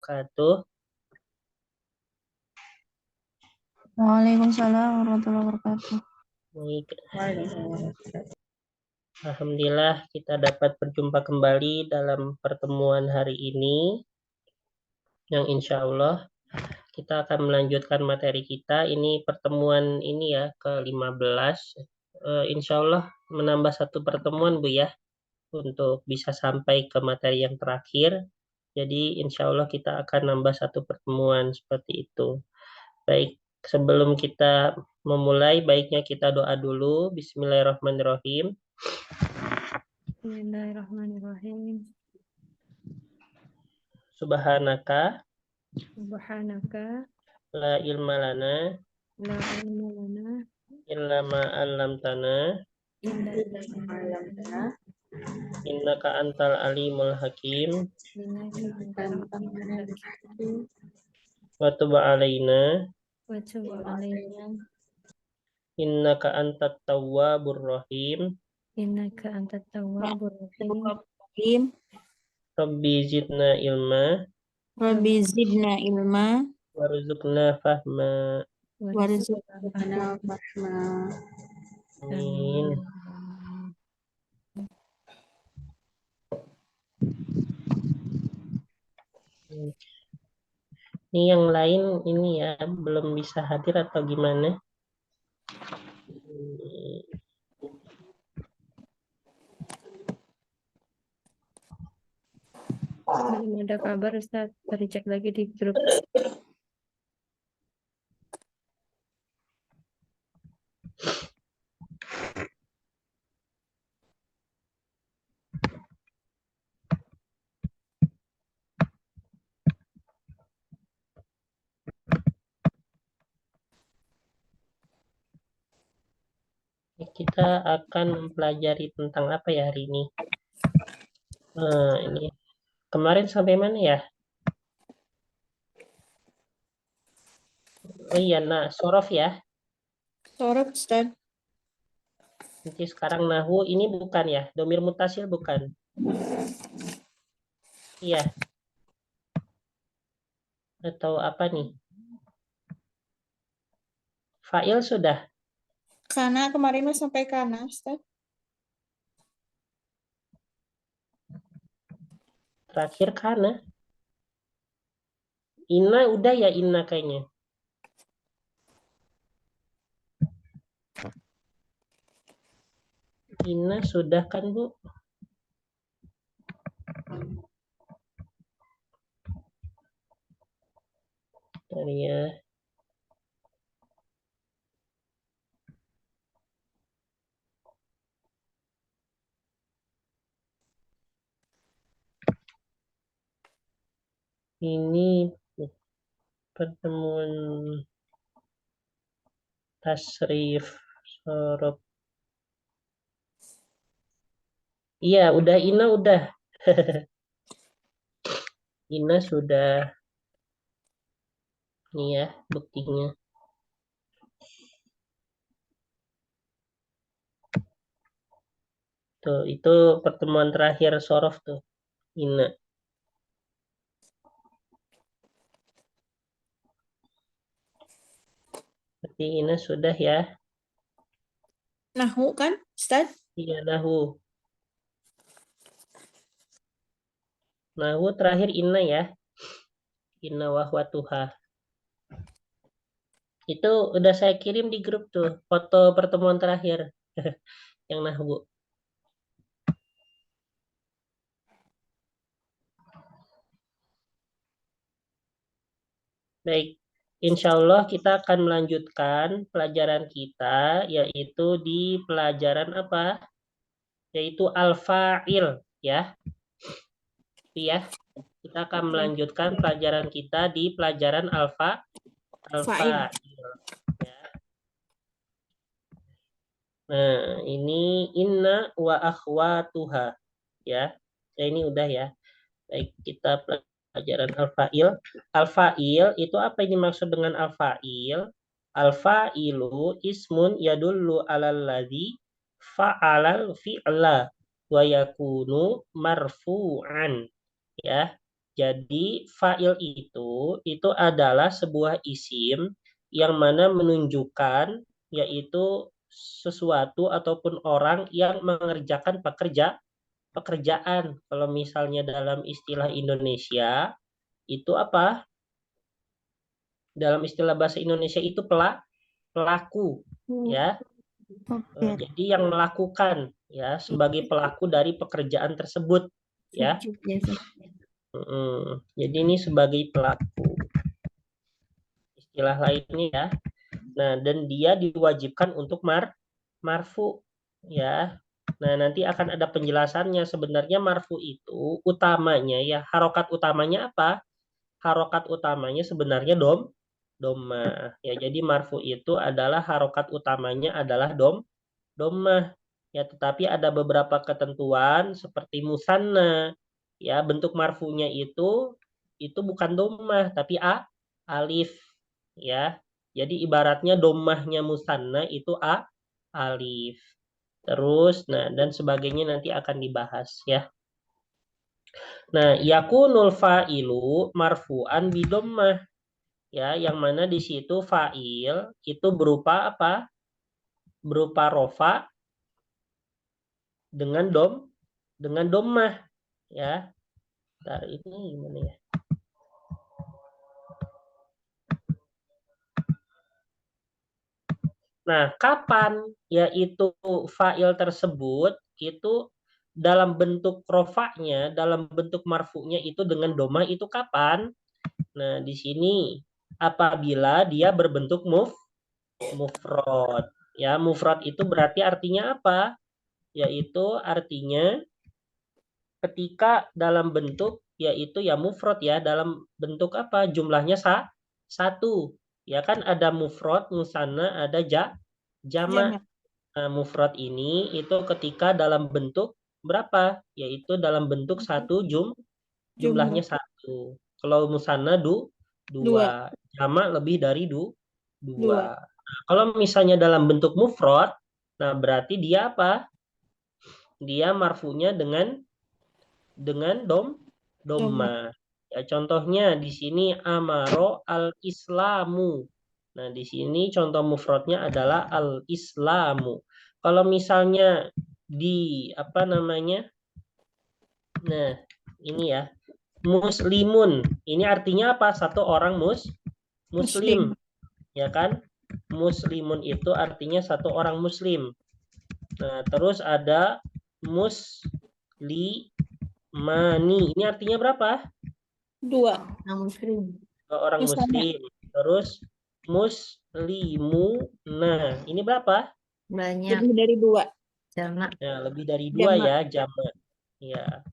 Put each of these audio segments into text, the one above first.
wabarakatuh. Waalaikumsalam warahmatullahi wabarakatuh. Baik, alhamdulillah kita dapat berjumpa kembali dalam pertemuan hari ini yang insya Allah kita akan melanjutkan materi kita. Ini pertemuan ini ya ke-15. Insya Allah menambah satu pertemuan Bu ya untuk bisa sampai ke materi yang terakhir. Jadi insya Allah kita akan nambah satu pertemuan seperti itu. Baik, sebelum kita memulai, baiknya kita doa dulu. Bismillahirrahmanirrahim. Bismillahirrahmanirrahim. Subhanaka Subhanaka la ilma lana la ilma lana illa ma 'allamtana illa ma 'allamtana innaka antal alimul hakim innaka antal alimul hakim wa tub 'alaina wa tub 'alaina innaka antat tawwabur rahim. innaka antat tawwabur rahim. Rabbi zidna ilma Rabbi zidna ilma warzuqna fahma. warzuqna fahma. Amin. Ini yang lain ini ya belum bisa hadir atau gimana? Belum ada kabar, Ustaz. Tadi cek lagi di grup. Kita akan mempelajari tentang apa ya hari ini? Ini kemarin sampai mana ya? Oh iya, nah sorof ya. Sorot, Ustaz. Nanti sekarang nahu ini bukan ya, domir mutasil bukan? Iya. Atau apa nih? Fa'il sudah. Karena kemarin mah sampai kana, Ustaz. Terakhir kana. Inna udah ya inna kayaknya. Inna sudah kan Bu? Ya. Ini pertemuan tasrif sorof. Iya, udah Ina udah. Ina sudah. Nih ya buktinya. Tuh, itu pertemuan terakhir sorof tuh. Ina. Berarti Ina sudah ya. Nahu kan, Ustaz? Iya, nahu. Nahu terakhir Ina ya. Inna wahwatuha. Itu udah saya kirim di grup tuh. Foto pertemuan terakhir. Yang nahu. Baik. Insya Allah kita akan melanjutkan pelajaran kita. Yaitu di pelajaran apa? Yaitu al-fa'il. Ya. Ya. Kita akan melanjutkan pelajaran kita di pelajaran Fa'il. ya. Nah, ini inna wa akhwatuha ya. Ini udah ya. Baik, kita pelajaran al-fa'il. Al-fa'il itu apa ini maksud dengan al-fa'il? Al-fa'ilu ismun yadullu alal ladzi fa'alal fi'la wa yakunu marfu'an ya. Jadi fa'il itu adalah sebuah isim yang mana menunjukkan yaitu sesuatu ataupun orang yang mengerjakan pekerjaan. Kalau misalnya dalam istilah Indonesia itu apa? Dalam istilah bahasa Indonesia itu pelaku, ya. Oke. Jadi yang melakukan, ya, sebagai pelaku dari pekerjaan tersebut, ya. Subjek biasa. Jadi ini sebagai pelaku. Istilah lainnya ya. Nah, dan dia diwajibkan untuk marfu, ya. Nah, nanti akan ada penjelasannya. Sebenarnya marfu itu utamanya ya, harokat utamanya apa? Harokat utamanya sebenarnya domah. Ya, jadi marfu itu adalah harokat utamanya adalah domah. Ya, tetapi ada beberapa ketentuan seperti musanna. Ya, bentuk marfunya itu bukan domah tapi alif, ya. Jadi ibaratnya domahnya musanna itu alif. Terus nah dan sebagainya nanti akan dibahas ya. Nah, yakunul fa'ilu marfu'an bidommah, ya, yang mana di situ fa'il itu berupa apa? Berupa rofa dengan dommah, ya. Bentar, ini gimana ya? Nah, kapan yaitu fa'il tersebut itu dalam bentuk rofaknya, dalam bentuk marfu'nya itu dengan domah itu kapan? Nah, di sini apabila dia berbentuk mufrad. Ya, mufrad itu berarti artinya apa? Yaitu artinya ketika dalam bentuk yaitu ya mufrad ya, dalam bentuk apa? Jumlahnya satu. Ya kan ada mufrad, musanna, ada jama'. Jamak. Nah, mufrad ini itu ketika dalam bentuk berapa? Yaitu dalam bentuk satu Jumlah. jumlahnya satu. Kalau musanna Dua. dua, jama' lebih dari Dua. dua. Nah, kalau misalnya dalam bentuk mufrad, nah berarti dia apa? Dia marfunya dengan Domah. domma. Ya, contohnya di sini amaro al-islamu. Nah, di sini contoh mufradnya adalah al-islamu. Kalau misalnya di apa namanya? Nah, ini ya. Muslimun. Ini artinya apa? Satu orang muslim, ya kan? Muslimun itu artinya satu orang muslim. Nah, terus ada muslimani. Ini artinya berapa? Dua. Muslim. Orang Musanna. muslim. Terus muslimu. Nah, ini berapa? Banyak. Lebih dari dua. Jamak. Nah, lebih dari dua Jamak. ya, jamak. Ya.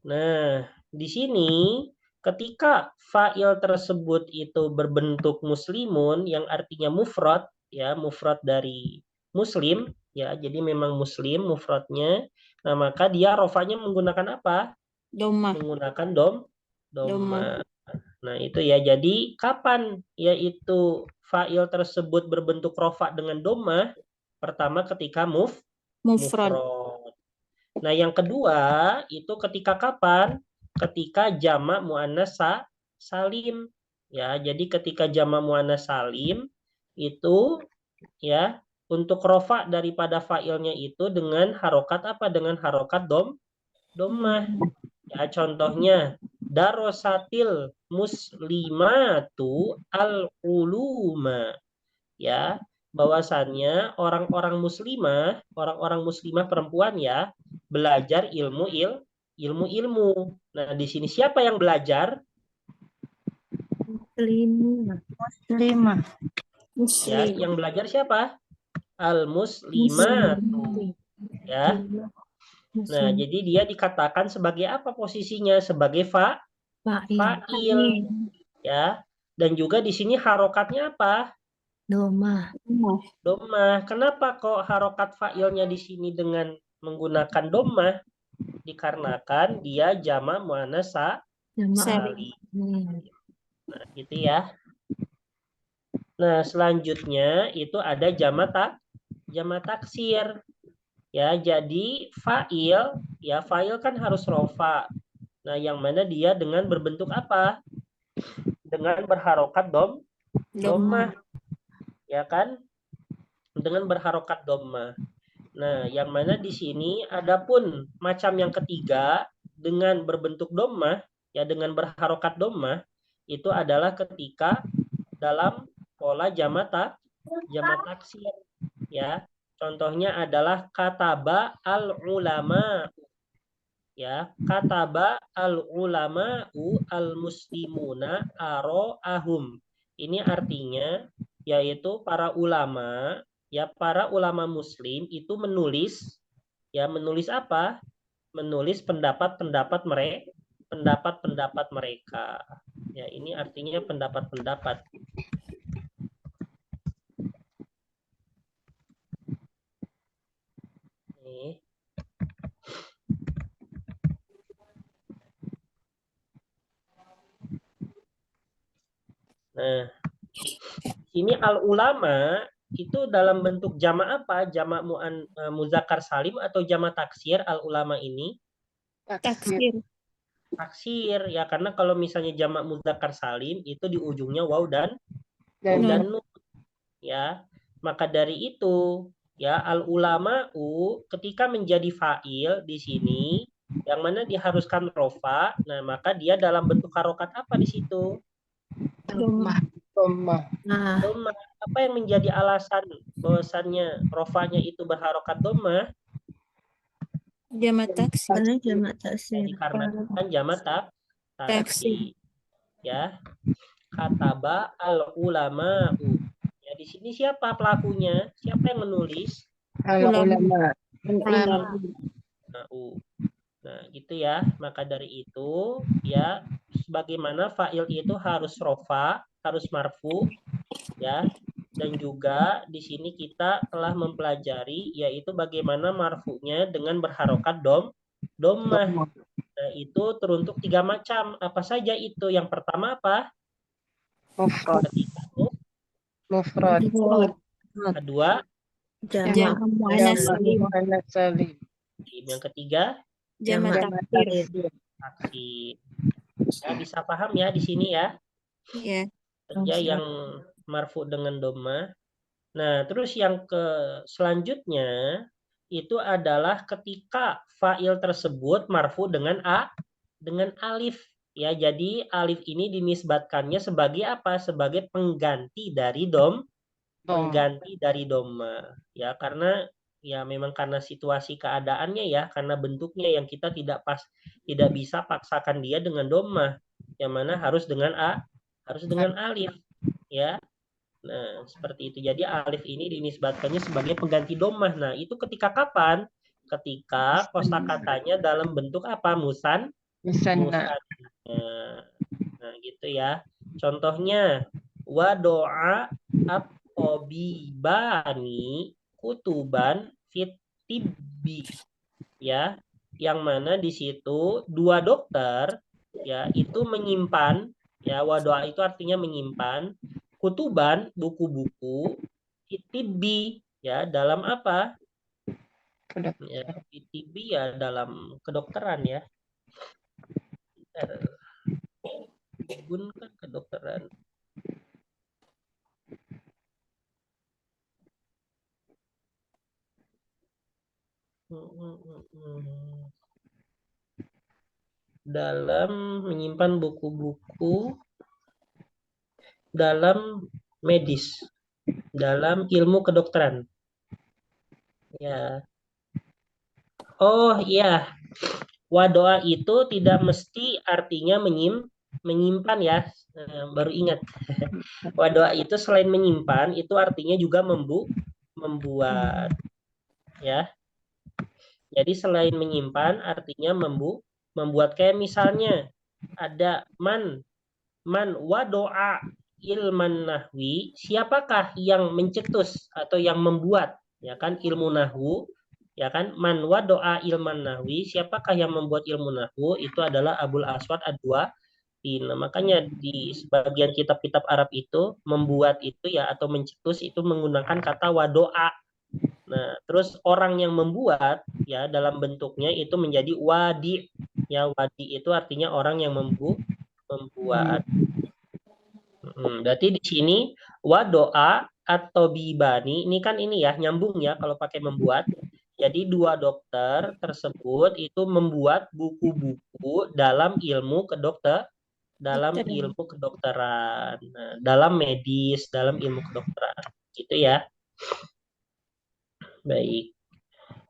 Nah, di sini ketika fa'il tersebut itu berbentuk muslimun yang artinya mufrad, ya, mufrad dari muslim, ya. Jadi memang muslim mufradnya. Nah, maka dia rofanya menggunakan apa? Domah. Menggunakan Domah. domma. Nah, itu ya. Jadi kapan yaitu fa'il tersebut berbentuk rofa dengan domah? Pertama ketika Mufrad. mufrad. Nah, yang kedua itu ketika kapan? Ketika jamak muannas salim. Ya, jadi ketika jamak muannas salim itu ya untuk rofa daripada fa'ilnya itu dengan harokat apa? Dengan harokat domah. Ya, contohnya darosatil muslimatu al-uluma. Ya, bahwasannya orang-orang muslimah perempuan ya belajar ilmu. Nah, di sini siapa yang belajar? Muslimah. Ya, Muslim. yang belajar siapa? Al-muslimatu. Ya. Nah, jadi dia dikatakan sebagai apa posisinya? Sebagai fa'il. Ya. Dan juga di sini harokatnya apa? Domah. Domah. Kenapa kok harokat fa'ilnya di sini dengan menggunakan domah? Dikarenakan dia jamak muannas Jamak. salim. Nah, gitu ya. Nah, selanjutnya itu ada jamak taksir. Ya, jadi fa'il kan harus rofa. Nah, yang mana dia dengan berbentuk apa? Dengan berharokat Doma. domah, ya kan? Dengan berharokat domah. Nah, yang mana di sini adapun macam yang ketiga dengan berbentuk domah, ya dengan berharokat domah, itu adalah ketika dalam pola jamak taksir, ya. Contohnya adalah kataba al-ulama, ya. Kataba al-ulama'u al-muslimuna ahum. Ini artinya yaitu para ulama, ya para ulama muslim itu menulis, ya menulis apa? Menulis pendapat-pendapat mereka. Ya, ini artinya pendapat-pendapat. Nih. Nah, ini al-ulama itu dalam bentuk jamak apa? Jamak muzakkar salim atau jamak taksir al-ulama ini? Taksir. Taksir, ya karena kalau misalnya jamak muzakkar salim itu di ujungnya waw dan nun, ya. Maka dari itu, ya al-ulama'u ketika menjadi fa'il di sini yang mana diharuskan rofa, nah maka dia dalam bentuk harokat apa di situ? Doma. Nah, Doma. Apa yang menjadi alasan bahwasannya rofanya itu berharokat doma? Jamak taksir. karena jamak taksir. Dikarenakan jamak Taksir. taksir, ya. Kataba al-ulama'u. Ya, di sini siapa pelakunya? Siapa yang menulis? Ulama. Nah, gitu ya. Maka dari itu, ya, sebagaimana fa'il itu harus rofa, harus marfu, ya. Dan juga di sini kita telah mempelajari yaitu bagaimana marfunya dengan berharokat domah. Nah, itu teruntuk 3 macam. Apa saja itu? Yang pertama apa? Ketika Mufrad. kedua, Jamak Jamak Salim. yang ketiga, Jamak taksir. taksir. Ya, bisa paham ya di sini ya? Ya. Saja yang marfu dengan doma. Nah, terus yang selanjutnya itu adalah ketika fa'il tersebut marfu dengan dengan alif, ya. Jadi alif ini dinisbatkannya sebagai apa? Sebagai pengganti dari pengganti dari doma, ya, karena ya memang karena situasi keadaannya, ya, karena bentuknya yang kita tidak bisa paksakan dia dengan doma, yang mana harus dengan alif, ya. Nah, seperti itu. Jadi alif ini dinisbatkannya sebagai pengganti domah. Nah, itu ketika kapan? Ketika kosakatanya dalam bentuk apa? Musanna. Musanna. Nah, gitu ya. Contohnya wadoa at-tabibani kutuban fit-tibbi, ya. Yang mana di situ dua dokter, ya, itu menyimpan, ya, wadoa itu artinya menyimpan, kutuban buku-buku, fit-tibbi, ya, dalam apa? Ya, fit-tibbi ya dalam kedokteran, ya. Bun kan kedokteran. Dalam menyimpan buku-buku dalam medis, dalam ilmu kedokteran. Ya. Oh iya, wadoa itu tidak mesti artinya menyimpan, ya. Baru ingat. Wadoa itu selain menyimpan, itu artinya juga membuat, ya. Jadi selain menyimpan artinya membuat, kayak misalnya ada man wadoa ilman nahwi, siapakah yang mencetus atau yang membuat, ya kan, ilmu nahwu, ya kan, man wadoa ilman nahwi, siapakah yang membuat ilmu nahwu, itu adalah Abul Aswad ad-Du'ali. Nah, makanya di sebagian kitab-kitab Arab itu membuat itu, ya, atau mencetus itu menggunakan kata wadoa. Nah, terus orang yang membuat, ya, dalam bentuknya itu menjadi wadi. Ya, wadi itu artinya orang yang membuat. Berarti di sini wadoa atau bibani, ini kan ini ya, nyambung ya kalau pakai membuat. Jadi dua dokter tersebut itu membuat buku-buku dalam ilmu kedokteran, nah, dalam medis, dalam ilmu kedokteran, gitu ya. Baik.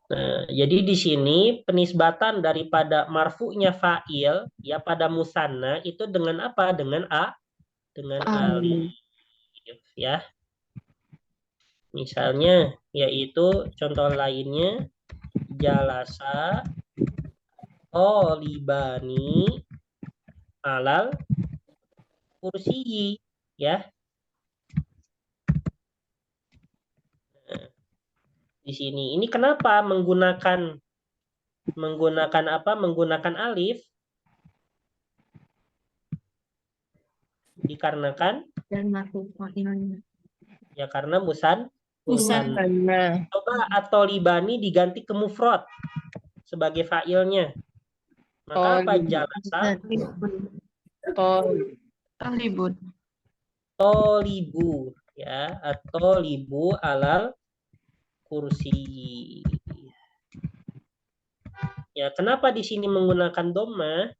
Nah, jadi di sini penisbatan daripada marfu'nya fa'il ya pada musanna itu dengan apa? Dengan alif ya. Misalnya yaitu contoh lainnya jalasa libani alal kursiyi ya. Nah, di sini ini kenapa menggunakan apa? Menggunakan alif? Dikarenakan Dan marfu fa'ilnya. ya karena musanna. Musanna. Coba atau libani diganti ke mufrad sebagai fa'ilnya. Maka apa? Jalasa tolibu ya, atau libu alal kursi. Ya, kenapa di sini menggunakan dhamma?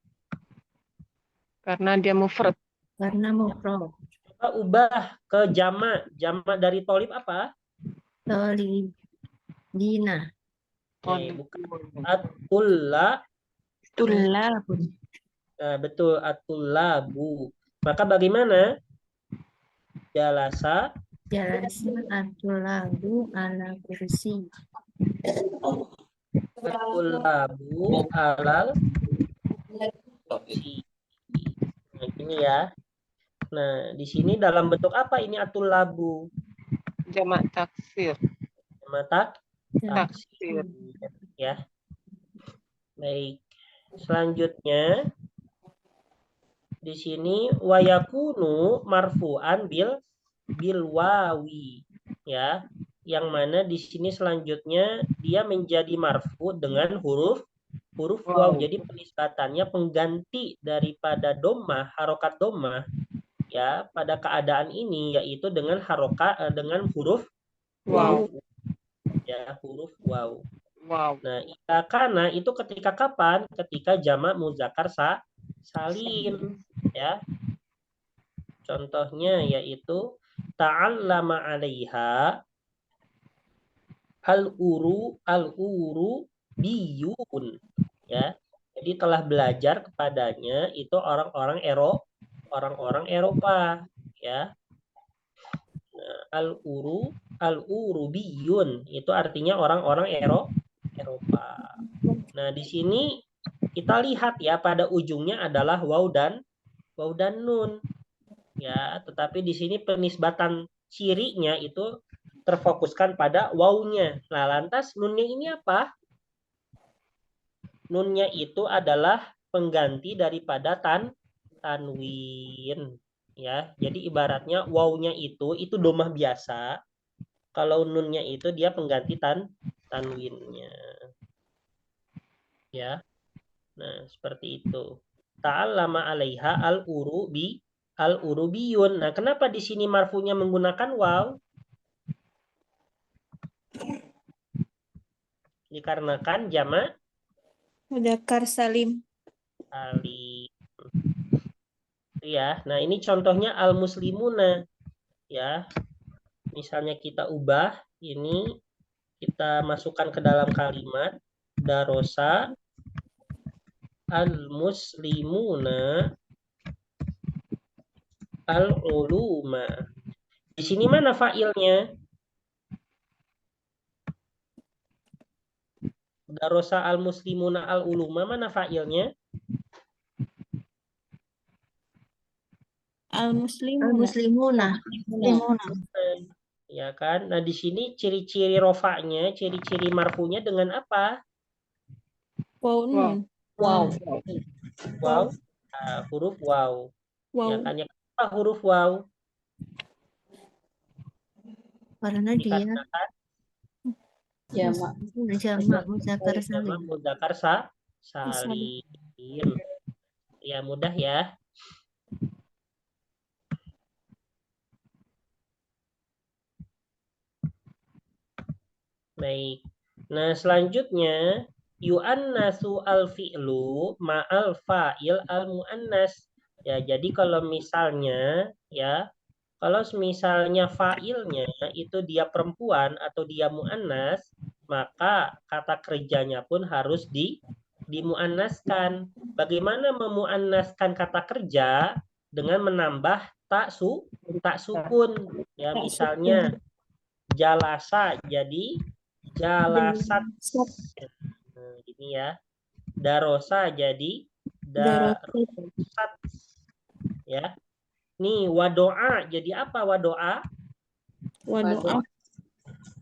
Karena dia mufrad. Karena mufrad. Coba ubah ke jamak. Jamak dari tolib apa? Tolibina. Bukan. Atulla. Tullabun. Nah, betul, atullabu. Maka bagaimana? Jalasa Atullabu ala kursi. atullabu alal kursi. Nah, ini ya. Nah, di sini dalam bentuk apa ini atullabu? Jamak taksir. Jamak Taksir. ya. Baik. Selanjutnya di sini wayakunu marfu'an bil wawi ya. Yang mana di sini selanjutnya dia menjadi marfu dengan huruf waw. Jadi penisbatannya pengganti daripada dhammah, harokat dhammah ya pada keadaan ini yaitu dengan dengan huruf waw. Ya, huruf waw. Wow. Nah, karena itu ketika kapan? Ketika jamak muzakkar salim ya. Contohnya yaitu ta'allama 'alaiha al-uru biyun ya. Jadi telah belajar kepadanya itu orang-orang Eropa ya. Nah, al-uru biyun itu artinya orang-orang Eropa. Nah, di sini kita lihat ya pada ujungnya adalah waw dan nun. Ya, tetapi di sini penisbatan cirinya itu terfokuskan pada wawnya. Nah, lantas nunnya ini apa? Nunnya itu adalah pengganti daripada tanwin. Ya, jadi ibaratnya wawnya itu dhammah biasa. Kalau nunnya itu dia pengganti tanwinnya. Ya. Nah, seperti itu. Ta'allama 'alaiha al-urubiyun. Nah, kenapa di sini marfunya menggunakan waw? Dikarenakan jamak Mudzakkar salim. salim. Ya. Nah, ini contohnya al-muslimuna. Ya. Misalnya kita ubah ini kita masukkan ke dalam kalimat darosa al-muslimuna al-uluma. Di sini mana fa'ilnya? Darosa al-muslimuna al-uluma mana fa'ilnya? Al-muslimuna. Ya kan? Nah, di sini ciri-ciri rofanya, ciri-ciri marfunya dengan apa? Waw nun. Wow. Nah, huruf waw. Ya kan? Ya, apa huruf waw? Karena dia Dikarenakan jamak muzakkar salim. muzakkar salim. Salim. Ya, mudah ya. Baik. Nah, selanjutnya yu'annasu al-fi'lu ma'al fa'il al-mu'annas. Ya, jadi kalau misalnya ya, kalau misalnya fa'ilnya itu dia perempuan atau dia mu'annas, maka kata kerjanya pun harus dimu'annaskan. Bagaimana memu'annaskan kata kerja? Dengan menambah tak sukun. Ya, misalnya jalasa jadi jalasat. Nah, ini ya. Darosa jadi darosat. Ya. Nih, wadoa jadi apa wadoa?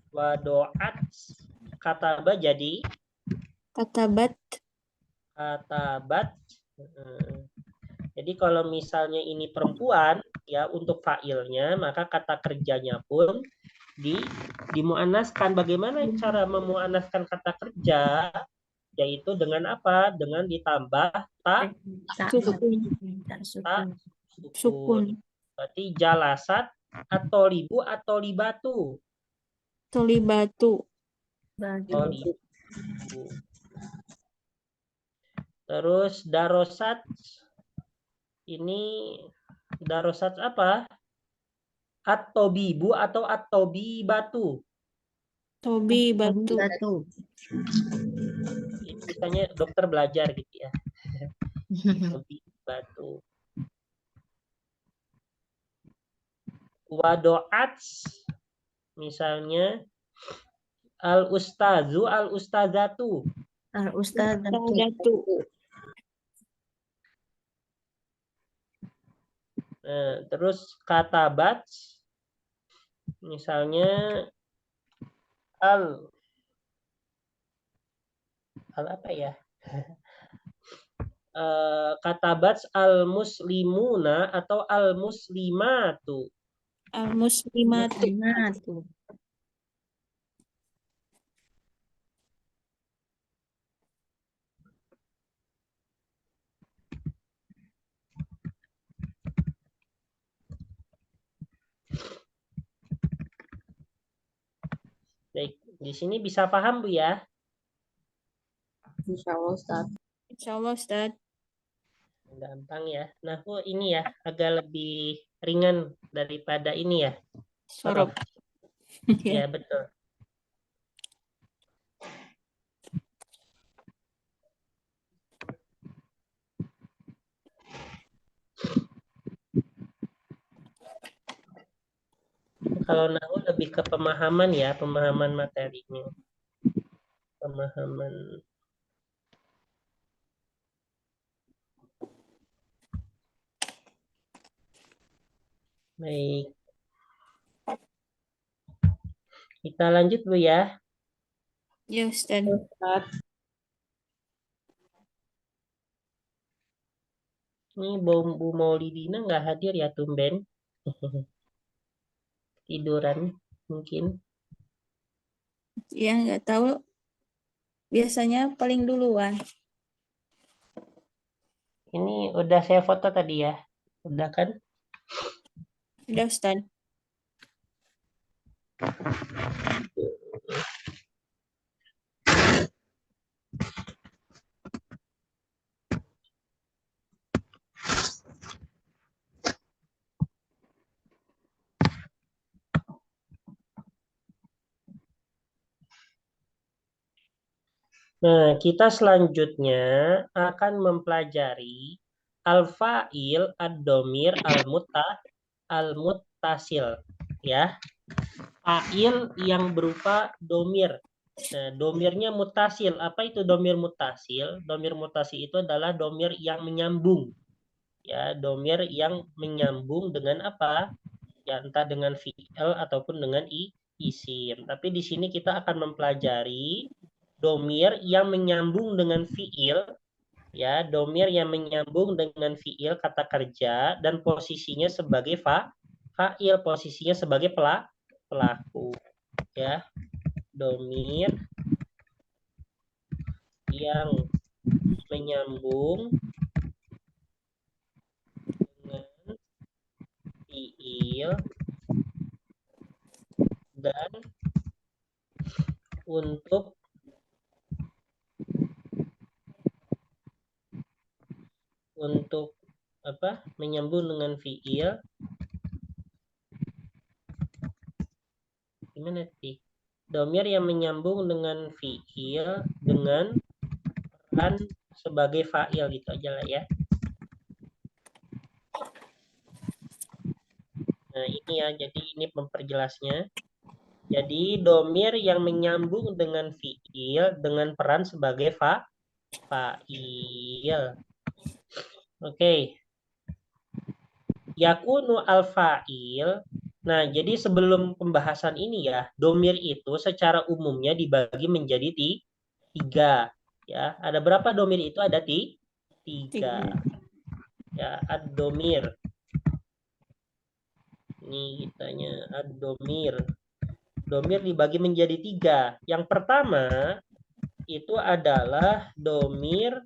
Wadoat. Kataba jadi Katabat. katabat. Jadi kalau misalnya ini perempuan ya untuk fa'ilnya, maka kata kerjanya pun dimuannaskan. Bagaimana cara memuannaskan kata kerja? Yaitu dengan apa? Dengan ditambah tak sukun. Berarti jalasat atau libu atau libatu. Tolibatu. Tolibu. Terus darosat. Ini darosat apa? At-tobibu atau at-tobibatu. Tobi batu. Ini misalnya dokter belajar gitu ya. Tobibatu. Wadoat. Misalnya al-ustazu al-ustazatu. Al-ustadzatu. Nah, terus katabat misalnya al apa ya? Katabat al-muslimuna atau al-muslimatu. Al-muslimatu. Baik, di sini bisa paham Bu ya? Insyaallah Ustaz. Insyaallah Ustaz. Gampang ya. Nah, ini ya agak lebih ringan daripada ini ya. Sorof. Ya, betul. Kalau nahu lebih ke pemahaman ya, pemahaman materinya. Pemahaman. Baik. Kita lanjut Bu ya. Ya Ustaz. Ini Bu Maulidina nggak hadir ya tumben. Tiduran mungkin. Ya nggak tahu. Biasanya paling duluan. Ini udah saya foto tadi ya. Udah kan? Udah Ustaz. Nah, kita selanjutnya akan mempelajari al-fa'il, ad-domir, al-muttasil. Ya, fa'il yang berupa domir. Nah, domirnya mutasil. Apa itu domir mutasil? Domir mutasil itu adalah domir yang menyambung. Ya, domir yang menyambung dengan apa? Ya, entah dengan fi'il ataupun dengan isim. Tapi di sini kita akan mempelajari domir yang menyambung dengan fi'il, ya, domir yang menyambung dengan fi'il kata kerja dan posisinya sebagai fa'il, posisinya sebagai pelaku, ya, domir yang menyambung dengan fiil dan untuk apa? Menyambung dengan fiil. Gimana sih? Domir yang menyambung dengan fiil dengan peran sebagai fa'il gitu aja lah ya. Nah ini ya, jadi ini memperjelasnya. Jadi domir yang menyambung dengan fiil dengan peran sebagai fa'il. Oke. Yakunu al-fa'il. Nah, jadi sebelum pembahasan ini ya, domir itu secara umumnya dibagi menjadi tiga. Ya, ada berapa domir itu? Ada tiga. Ya, ad-domir. Ini kitanya ad-domir. Domir dibagi menjadi tiga. Yang pertama itu adalah domir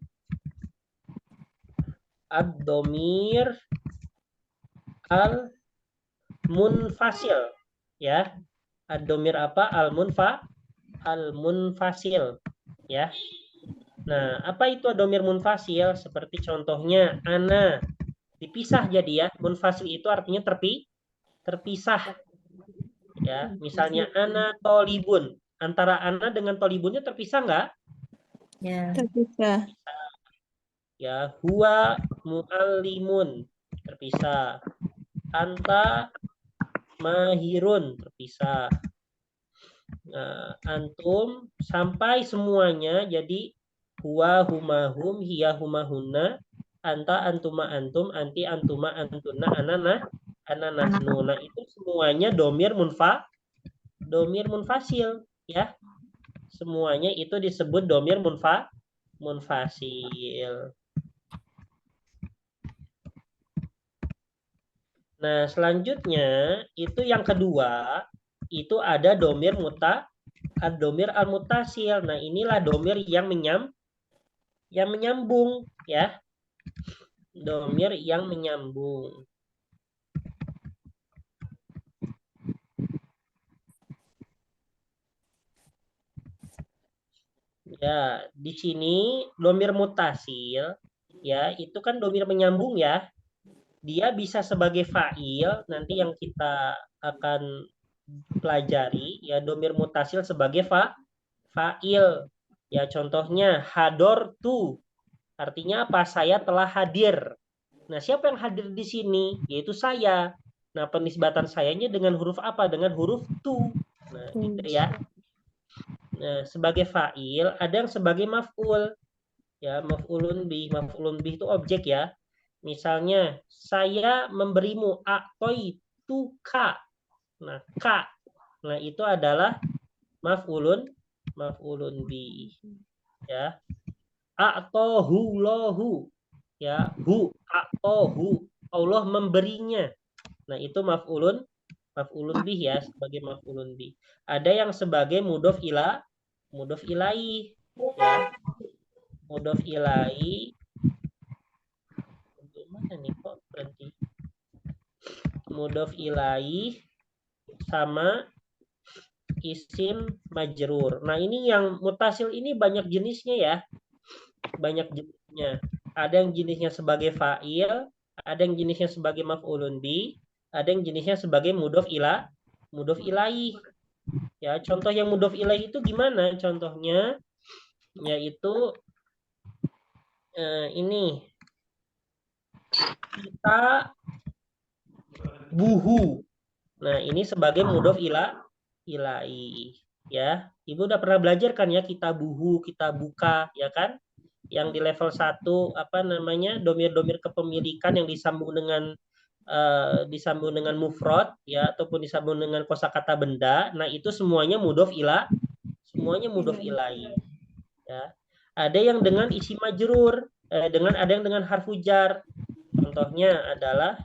ad-domir al-munfasil. Ya, ad-domir apa? Al-munfasil. Ya. Nah, apa itu domir munfasil? Seperti contohnya ana. Dipisah jadi ya. Munfasil itu artinya terpisah. Ya, misalnya ana tolibun. Antara ana dengan tolibunnya terpisah nggak? Ya. Terpisah. Ya, huwa muallimun. Terpisah. Anta mahirun. Terpisah. Nah, antum sampai semuanya jadi huwa humahum hiya humahunna anta antuma antum anti antuma antuna anana ananasnu. Nah itu semuanya domir munfasil ya, semuanya itu disebut domir munfasil. Nah selanjutnya itu yang kedua itu ada domir ad-domir al-mutasil. Nah, inilah domir yang menyambung ya. Domir yang menyambung. Ya, di sini domir mutasil ya, itu kan domir menyambung ya. Dia bisa sebagai fa'il, nanti yang kita akan pelajari ya, domir mutasil sebagai fa'il. Ya, contohnya hador tu. Artinya apa? Saya telah hadir. Nah, siapa yang hadir di sini? Yaitu saya. Nah, penisbatan sayanya dengan huruf apa? Dengan huruf tu. Nah, gitu ya. Nah, sebagai fa'il, ada yang sebagai maf'ul. Ya, maf'ulun bih. Maf'ulun bih itu objek ya. Misalnya, saya memberimu a'toi tu ka. Nah, ka. Nah, itu adalah maf'ulun bih. Ya. A'tohu lohu. Ya, hu a'tohu. Allah memberinya. Nah, itu maf'ulun bih ya, sebagai maf'ulun bih. Ada yang sebagai mudhof ilaih ya. Mudhof ilaih. Mana nih kok berhenti? Mudhof ilaih sama isim majrur. Nah, ini yang mutasil ini banyak jenisnya ya. Banyak jenisnya. Ada yang jenisnya sebagai fa'il, ada yang jenisnya sebagai maf'ulun bih, ada yang jenisnya sebagai mudhof ilaih. Ya, contoh yang mudhof ilaih itu gimana? Contohnya yaitu ini kita buhu. Nah, ini sebagai mudhof ilaih ya. Ibu udah pernah belajar kan ya, kita buhu, kita buka ya kan? Yang di level 1 apa namanya? Domir-domir kepemilikan yang disambung dengan mufrad ya, ataupun disambung dengan kosakata benda. Nah, itu semuanya mudhof ilaih ya. Ada yang dengan isi majrur, ada yang dengan harfu jar. Contohnya adalah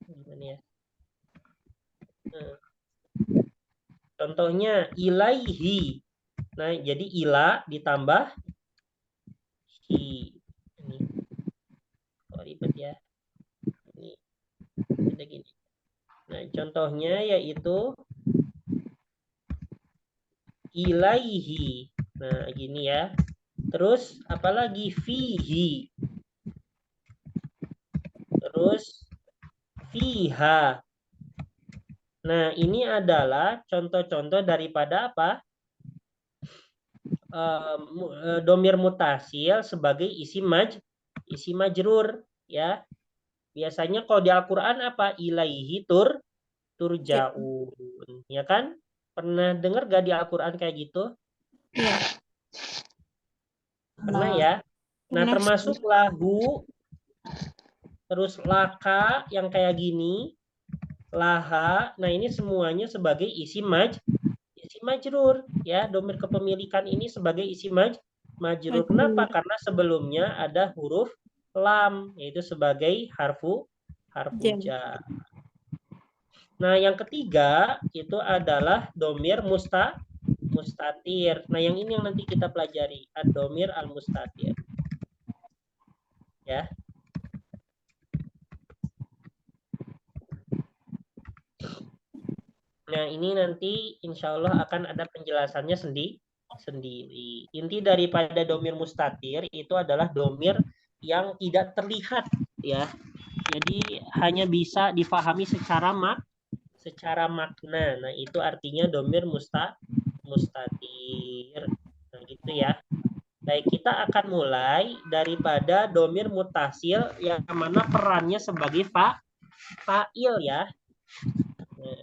gimana ya? Contohnya ilaihi. Nah, jadi ila ditambah ada gini. Nah, contohnya yaitu ilaihi. Nah, gini ya. Terus apalagi fihi. Terus fiha. Nah, ini adalah contoh-contoh daripada apa? Domir mutasil sebagai isi majrur ya. Biasanya kalau di Al-Qur'an apa? Ilaihi turja'un. Ya kan? Pernah dengar gak di Al-Qur'an kayak gitu? Iya. Pernah ya? Nah, Pernah, termasuk lahu, terus laka yang kayak gini, laha. Nah, ini semuanya sebagai isi majrur ya. Domir kepemilikan ini sebagai isi majrur. Kenapa? Karena sebelumnya ada huruf lam, yaitu sebagai harfu Jam. jar. Nah, yang ketiga itu adalah domir mustatir. Nah, yang ini yang nanti kita pelajari, ad-domir al-mustatir. Ya. Nah, ini nanti insya Allah akan ada penjelasannya sendiri. Inti daripada domir mustatir itu adalah domir yang tidak terlihat ya. Jadi hanya bisa difahami secara makna. Nah, itu artinya domir mustatir. Nah, gitu ya. Baik, kita akan mulai daripada domir mutasil yang mana perannya sebagai fa'il ya. Nah,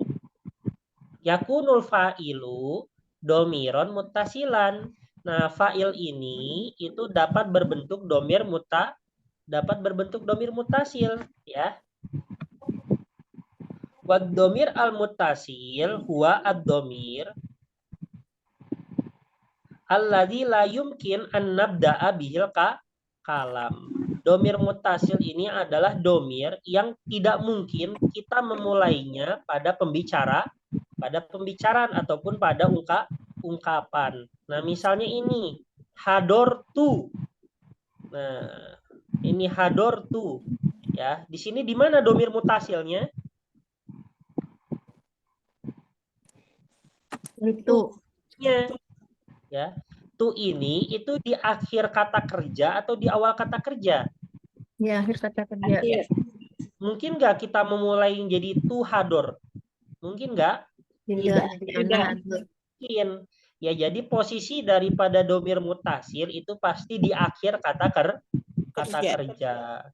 yakunul fa'ilu domiron mutasilan. Nah, fa'il ini itu dapat berbentuk domir mutasil ya. Wad domir al mutasil huwa ad domir alladzi la yumkin an nabda'a bihil kalam. Domir mutasil ini adalah domir yang tidak mungkin kita memulainya pada pembicaraan ataupun pada ungkapan. Nah, misalnya ini hador tu. Nah, ini hador tu. Ya, di sini di mana domir mutasilnya? Itu. Ya. Tu ini itu di akhir kata kerja atau di awal kata kerja? Di akhir kata kerja. Iya. Mungkin nggak kita memulai jadi tu hador? Mungkin nggak? Tidak. Mungkin. Ya, jadi posisi daripada domir mutasil itu pasti di akhir kata kerja.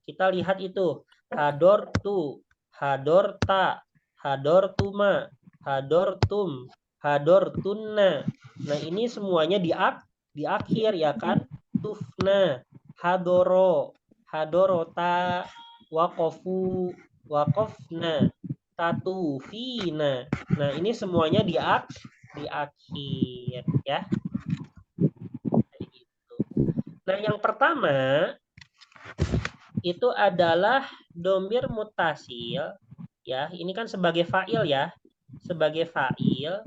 Kita lihat itu. Hador tu, hador ta, hador tuma, hador tum, hador tunna. Nah, ini semuanya di akhir ya kan? Tufna, hadoro, hadorota, wakofu, wakofna, tatufina. Nah, ini semuanya di akhir ya. Nah, yang pertama itu adalah domir mutasil ya. Ini kan sebagai fa'il ya. Sebagai fa'il.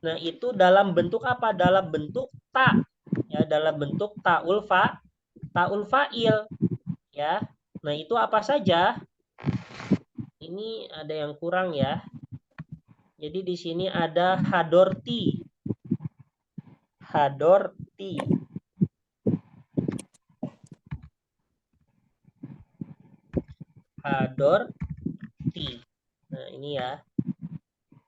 Nah, itu dalam bentuk apa? Dalam bentuk ta. Ya, dalam bentuk ta'ul fa'il ya. Nah, itu apa saja? Ini ada yang kurang ya. Jadi di sini ada hadorti. Hadorti. Hadorti. Nah, ini ya.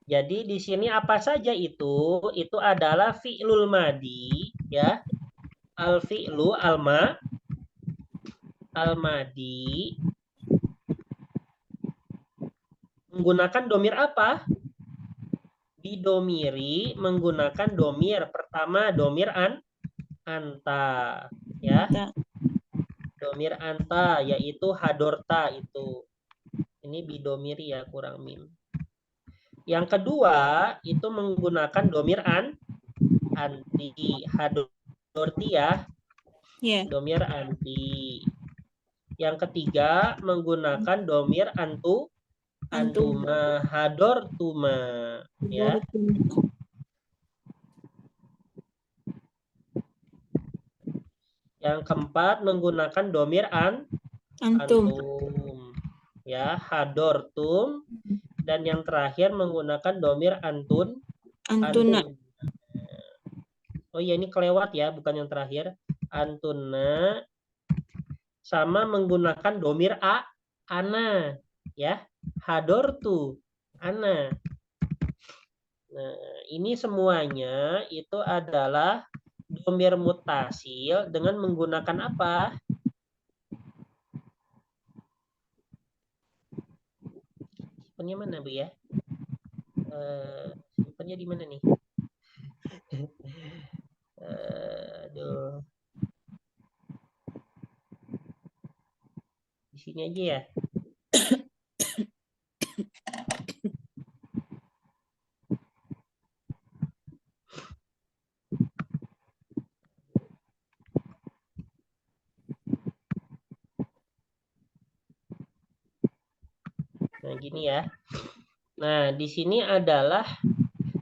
Jadi di sini apa saja itu? Itu adalah fi'lul madi ya. Al-fi'lu al-madi menggunakan domir apa? Didomiri menggunakan domir. Pertama domir anta ya. Domir anta yaitu hadorta itu. Ini bidomiri ya, kurang mim. Yang kedua itu menggunakan domir anti, hadorti ya. Domir anti. Yang ketiga menggunakan domir antuma, hadortuma ya. Yang keempat menggunakan domir antum. ya, hadortum, dan yang terakhir menggunakan domir antun. Antuna. Oh iya, ini kelewat ya, bukan yang terakhir. Antuna sama menggunakan domir ana, ya. Hadortu, ana. Nah, ini semuanya itu adalah domir mutasil dengan menggunakan apa? Simpannya mana, Bu ya? Simpannya di mana nih? Aduh. Di sini aja ya. Nah, gini ya. Nah, di sini adalah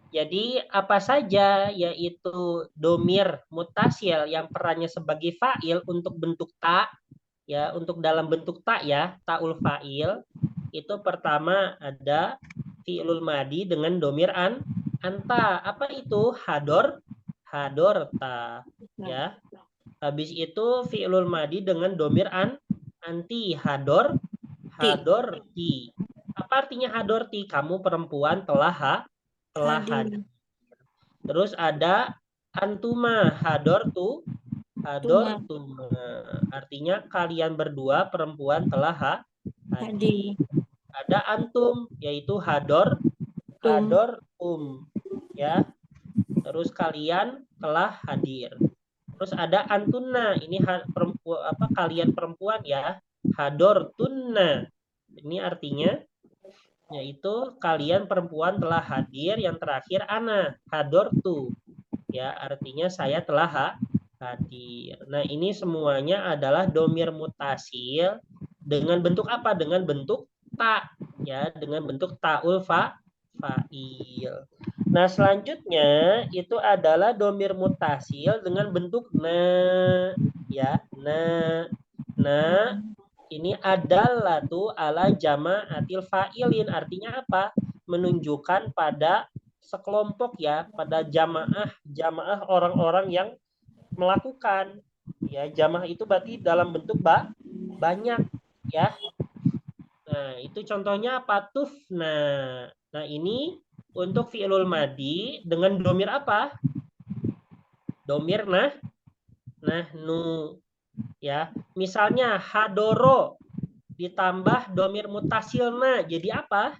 jadi apa saja yaitu domir mutasil yang perannya sebagai fa'il untuk bentuk ta, ya, untuk dalam bentuk ta ya, ta'ul fa'il. Itu pertama ada fi'lul madi dengan domir anta. Apa itu? Hadorta, ya. Habis itu fi'lul madi dengan domir anti, hadorti. Apa artinya hadorti? Kamu perempuan telah hadir. Terus ada antuma, hadortuma. Artinya kalian berdua perempuan telah hadir. Ada antum, yaitu hadortum, ya. Terus kalian telah hadir. Terus ada antuna, ini kalian perempuan ya, hadortunna. Ini artinya yaitu kalian perempuan telah hadir. Yang terakhir ana, hadortu, ya, artinya saya telah hadir. Nah, ini semuanya adalah domir mutasil dengan bentuk apa? Dengan bentuk ta, ya, dengan bentuk ta'ul fa'il. Nah, selanjutnya itu adalah domir mutasil dengan bentuk na, ya, na. Ini adalah tuh ala jama'atil fa'ilin. Artinya apa? Menunjukkan pada sekelompok ya, pada jamaah orang-orang yang melakukan. Ya, jamaah itu berarti dalam bentuk banyak, ya. Nah, itu contohnya apa? Tufna. Nah, ini untuk fi'lul madi dengan domir apa? Domir nahnu. Ya, misalnya hadoro ditambah domir mutasilna jadi apa?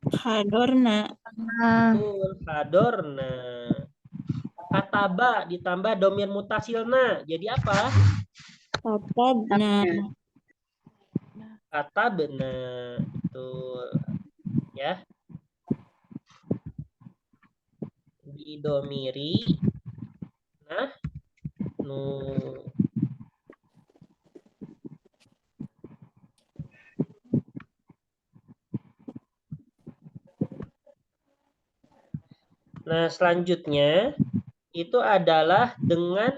Hadorna. Hadorna. Kataba ditambah domir mutasilna jadi apa? Katabna. Katabna. Betul. Ya. Didomiri nahnu. Nah, selanjutnya itu adalah dengan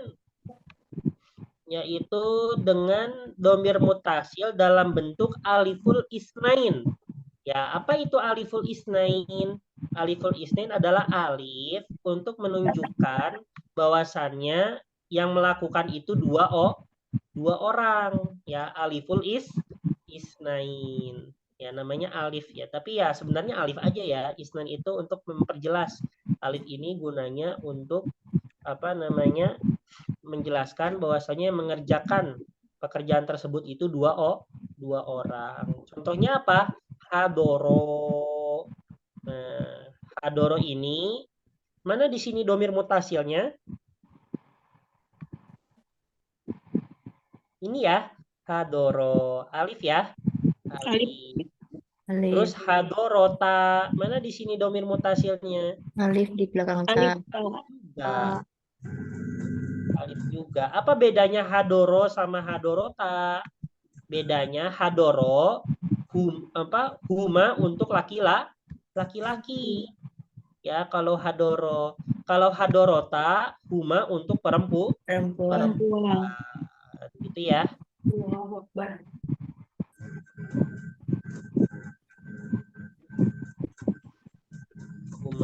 yaitu dengan domir mutasil dalam bentuk aliful isnain. Ya, apa itu aliful isnain? Aliful isnain adalah alif untuk menunjukkan bahwasannya yang melakukan itu dua orang, ya, aliful isnain. Ya, namanya alif ya, tapi ya sebenarnya alif aja ya. Isnain itu untuk memperjelas. Alif ini gunanya untuk apa namanya? Menjelaskan bahwasanya mengerjakan pekerjaan tersebut itu dua orang. Contohnya apa? Hadoro. Nah, hadoro ini mana di sini domir mutasilnya? Ini ya, hadoro, alif ya. Alif. Terus hadorota, mana di sini domir mutasilnya? Alif di belakang ta. Alif juga. Apa bedanya hadoro sama hadorota? Bedanya hadoro huma untuk laki-laki. Ya, kalau hadorota huma untuk perempuan. Gitu ya.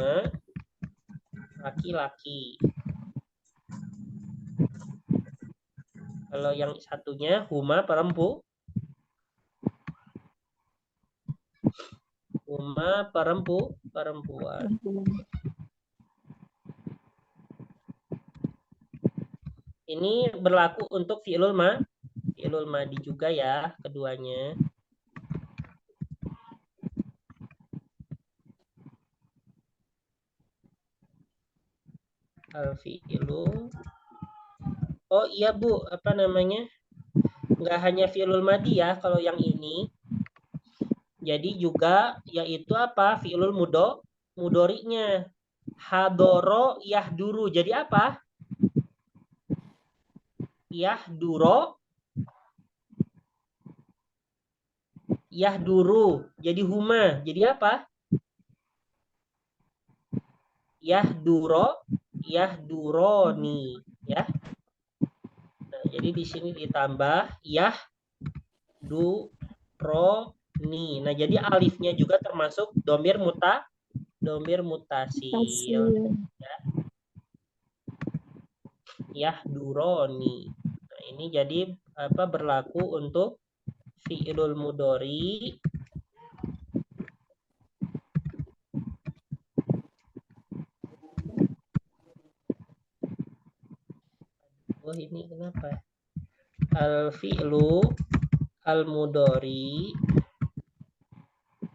huma laki-laki. Kalau yang satunya huma perempuan. Huma perempuan. Ini berlaku untuk fi'lul madi juga ya, keduanya. Al-fi'lu. Oh iya Bu, apa namanya? Nggak hanya fi'lul madi ya kalau yang ini. Jadi juga yaitu apa? Fi'lul mudori'nya. Hadoro yahduru. Jadi apa? Yahduro yahduru. Jadi huma. Jadi apa? Yahduro yahduroni ya. Nah, jadi di sini ditambah yahduroni. Nah, jadi alifnya juga termasuk domir mutasil ya. Yahduroni. Nah, ini jadi apa berlaku untuk fi'ilul mudhari ini kenapa? Al-fi'lu al-mudhari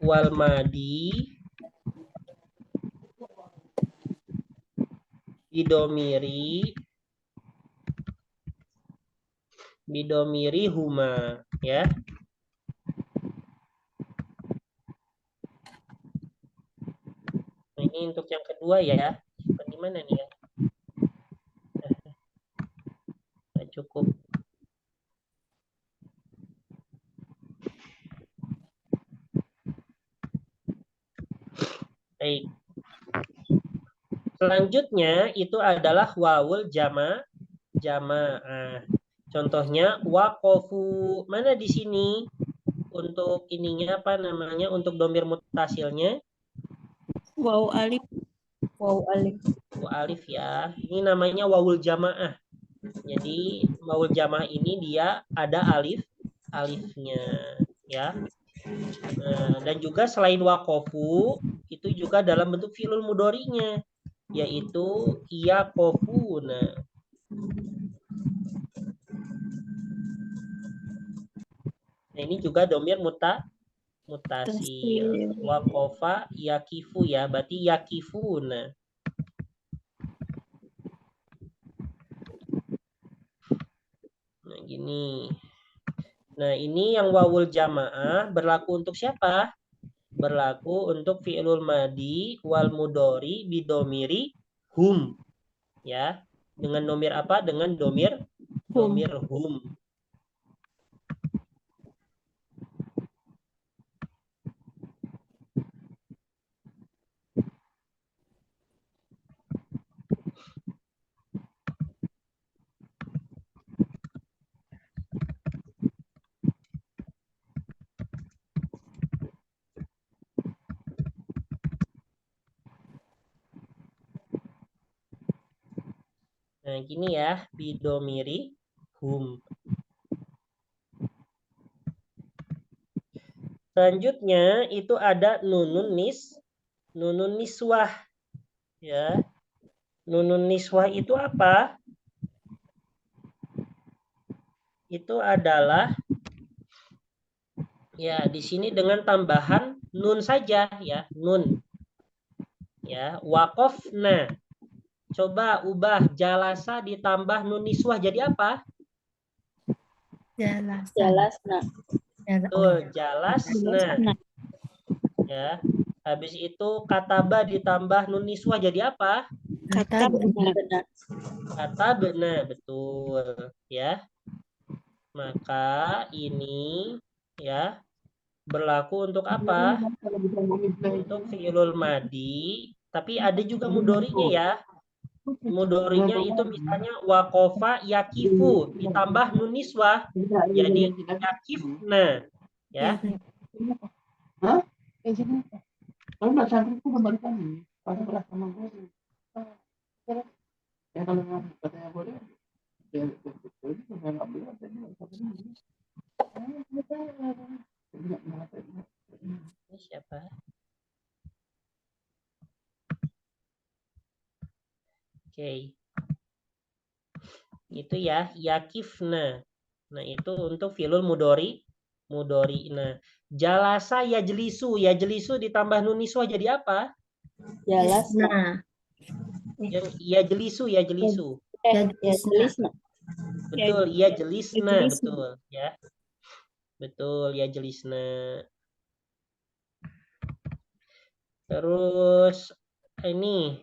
wal madi bidomiri huma ya. Nah, ini untuk yang kedua ya. Di mana nih ya? Nah, cukup. Baik. Selanjutnya itu adalah wawul jamaah. Contohnya waqafu. Mana di sini untuk ininya apa namanya? Untuk domir mutasilnya? Waw alif. Wow, alif. Alif ya. Ini namanya wawul jamaah. Jadi wawul jamaah ini dia ada alifnya ya. Dan juga selain waqafu itu juga dalam bentuk fi'lul mudhari'nya yaitu yaqafuna. Nah, ini juga domir mutasil. Waqafa yakifu ya, berarti yakifuna. Nah, gini. Nah, ini yang wawul jamaah berlaku untuk siapa? Berlaku untuk fi'lul madi wal mudhari bidomiri hum. Ya. Dengan domir apa? Dengan domir hum. Nah, gini ya, bidomiri hum. Selanjutnya itu ada nunun niswah. Ya. Nunun niswah itu apa? Itu adalah ya di sini dengan tambahan nun saja ya, nun. Ya, waqafna. Coba ubah jalasa ditambah nun niswah jadi apa? Jalasna. Betul, jalasna. Ya. Habis itu kataba ditambah nun niswah jadi apa? Katabna, betul ya. Maka ini ya berlaku untuk apa? Untuk fi'ilul madi, tapi ada juga mudhari'nya ya. Mudhari'nya itu misalnya waqafa yakifu ditambah nun niswah jadi yakifna ya. Ini siapa? Oke. Itu ya, yakifna. Nah, itu untuk fi'lul mudori. Nah, jalasa yajlisu. Yajlisu ditambah nun niswah jadi apa? Jalasna. Nah, Yang yajlisu. Jalisna. Betul, yajlisna, Yajlisna. betul ya. Betul, yajlisna. Terus ini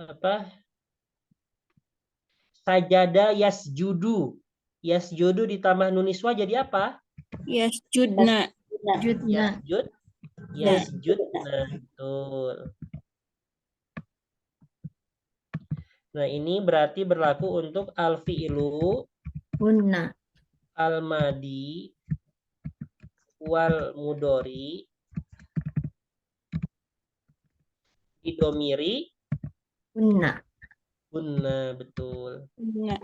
apa? Sajada yasjudu. Yasjudu ditambah nun niswah jadi apa? Yasjudna. judna. Yasjudna, betul. Nah, ini berarti berlaku untuk al-fi'lu, Hunna. al-madi, wal mudori, idomiri, Hunna. bunna, betul. Nah,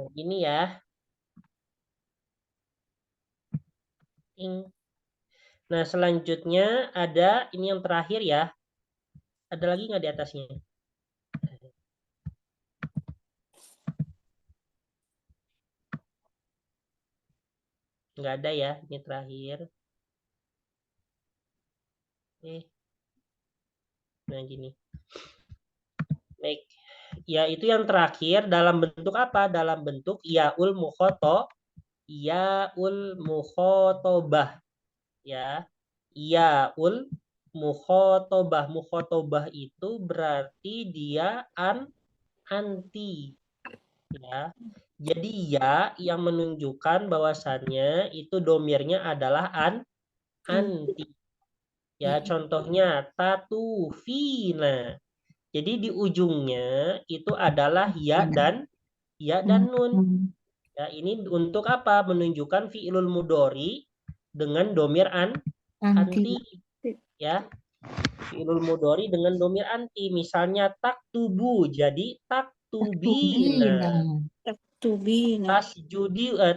Nah, ini ya. Nah, selanjutnya ada ini yang terakhir ya. Ada lagi nggak di atasnya? Nggak ada ya, ini terakhir. Nah, gini. Baik. Ya, itu yang terakhir dalam bentuk apa? Dalam bentuk yaul mukhotobah. Ya. Yaul mukhotobah. Mukhotobah itu berarti dia anti. Ya. Jadi ya yang menunjukkan bahwasannya itu domirnya adalah anti. Ya, contohnya tatufina. Jadi di ujungnya itu adalah ya dan nun. Ya, ini untuk apa? Menunjukkan fi'ilul mudori dengan domir anti. Ya. Fi'ilul mudori dengan domir anti. Misalnya taktubu jadi taktubina. Tubina. Tasjudina.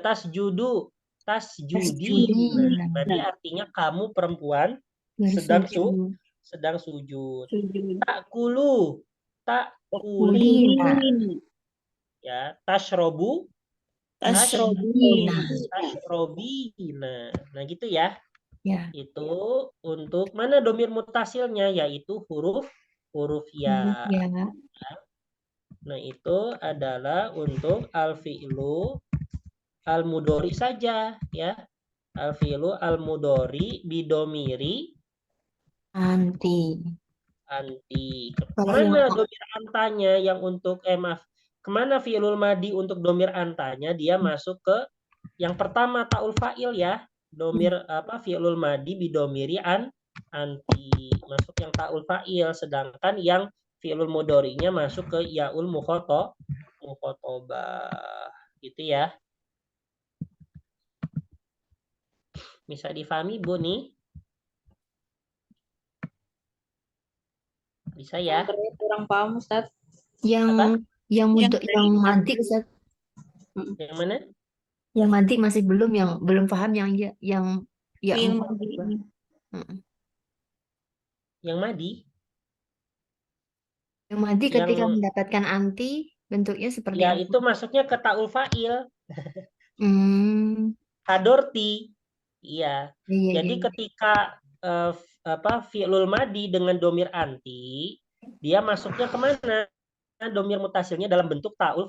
Berarti artinya kamu perempuan sedang sujud. Sujud. Takulu. Takulina. Ya, tashrobu. Tasrobina. Tashrobina. Nah, gitu ya. Ya. Itu untuk mana domir mutasilnya, yaitu huruf ya. Ya. Nah, itu adalah untuk al-fi'lu al-mudori saja ya. Al-fi'lu al-mudori bidomiri Anti. Kemana domir antanya yang untuk kemana fi'lul madi untuk domir antanya? Dia masuk ke yang pertama taul fa'il ya. Domir fi'lul madi bidomiri anti. Masuk yang taul fa'il, sedangkan yang fi'lul mudorinya masuk ke yaul mukhotobah. Gitu ya. Bisa difahami Bu nih? Bisa ya? Kurang paham Ustaz. Yang mati Ustaz. Yang mana? Yang mati masih belum paham yang ya Film Yang madi? Yang mati ketika mendapatkan anti bentuknya seperti ya apa? Itu masuknya ke taul fa'il. Hadorti. Iya. Jadi ketika fi'lul madi dengan domir anti, dia masuknya kemana? Domir mutasilnya dalam bentuk taul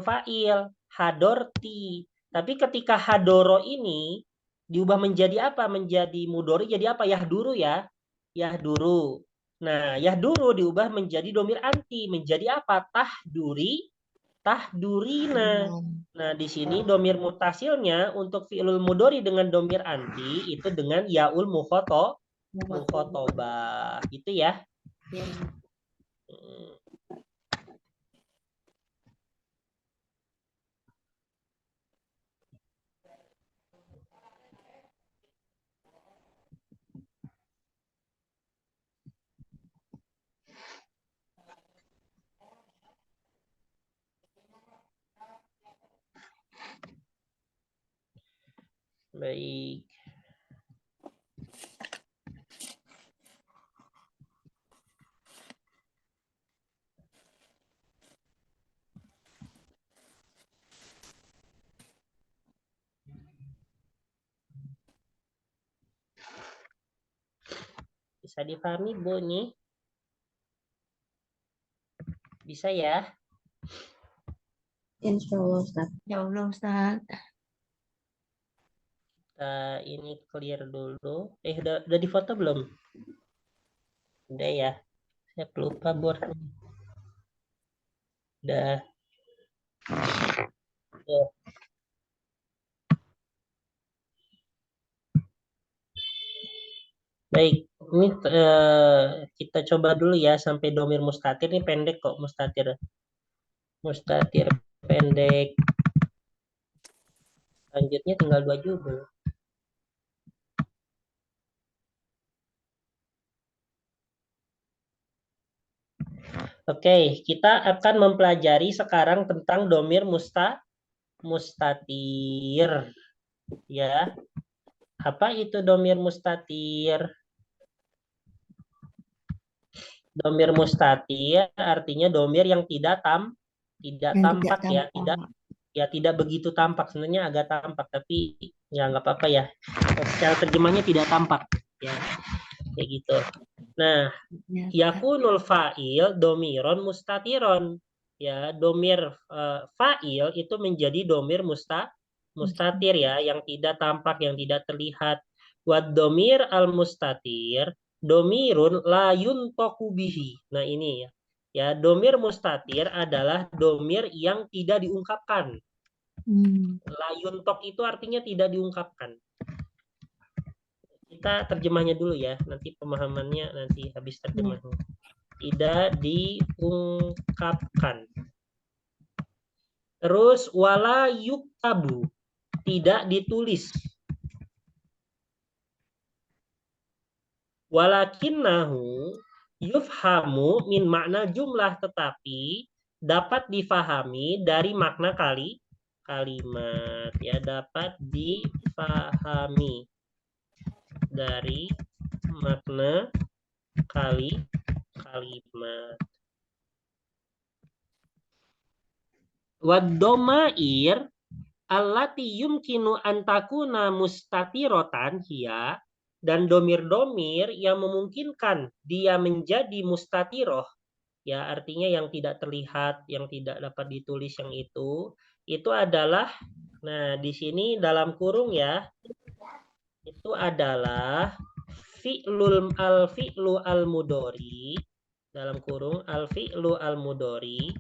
fa'il. Hadorti. Tapi ketika hadoro ini diubah menjadi apa? Menjadi mudori jadi apa? Yahduru ya. Yahduru. Nah, yahduru diubah menjadi domir anti. Menjadi apa? Tahdurina. Nah, di sini domir mutasilnya untuk fi'lul mudori dengan domir anti itu dengan yaul mukhotobah. Gitu ya. Baik. Bisa dipahami, Bu, nih? Bisa ya? Insya Allah, Ustaz. Ya Allah, Ustaz. Kita ini clear dulu. Udah difoto belum? Udah ya. Saya pelupa board. Udah. Tuh. Baik, ini kita coba dulu ya sampai domir mustatir. Ini pendek kok mustatir. Mustatir pendek. Selanjutnya tinggal 2 judul. Oke, kita akan mempelajari sekarang tentang domir mustatir. Ya, apa itu domir mustatir? Domir mustatir artinya domir yang tidak tampak ya, tidak begitu tampak. Sebenarnya agak tampak, tapi ya nggak apa-apa ya. Secara terjemahnya tidak tampak ya, kayak gitu. Nah, yakunul fa'il domiron mustatiron. Ya, domir fa'il itu menjadi domir mustatir ya, yang tidak tampak, yang tidak terlihat. Wad domir al mustatir domirun la yuntoku bihi. Nah, ini ya. Ya, domir mustatir adalah domir yang tidak diungkapkan. La yuntok itu artinya tidak diungkapkan. Kita terjemahnya dulu ya, nanti pemahamannya nanti habis terjemahnya. Tidak diungkapkan. Terus wala yuktabu, tidak ditulis. Walakinnahu yufhamu min makna jumlah, tetapi dapat difahami dari makna kalimat ya, dapat difahami dari makna kalimat. Wad-domair allati yumkinu antakuna mustatirotan hiya, dan domir-domir yang memungkinkan dia menjadi mustatiroh, ya artinya yang tidak terlihat, yang tidak dapat ditulis, yang itu adalah, nah di sini dalam kurung ya, itu adalah fi'lu al-mudhari, dalam kurung al-fi'lu al-mudhari,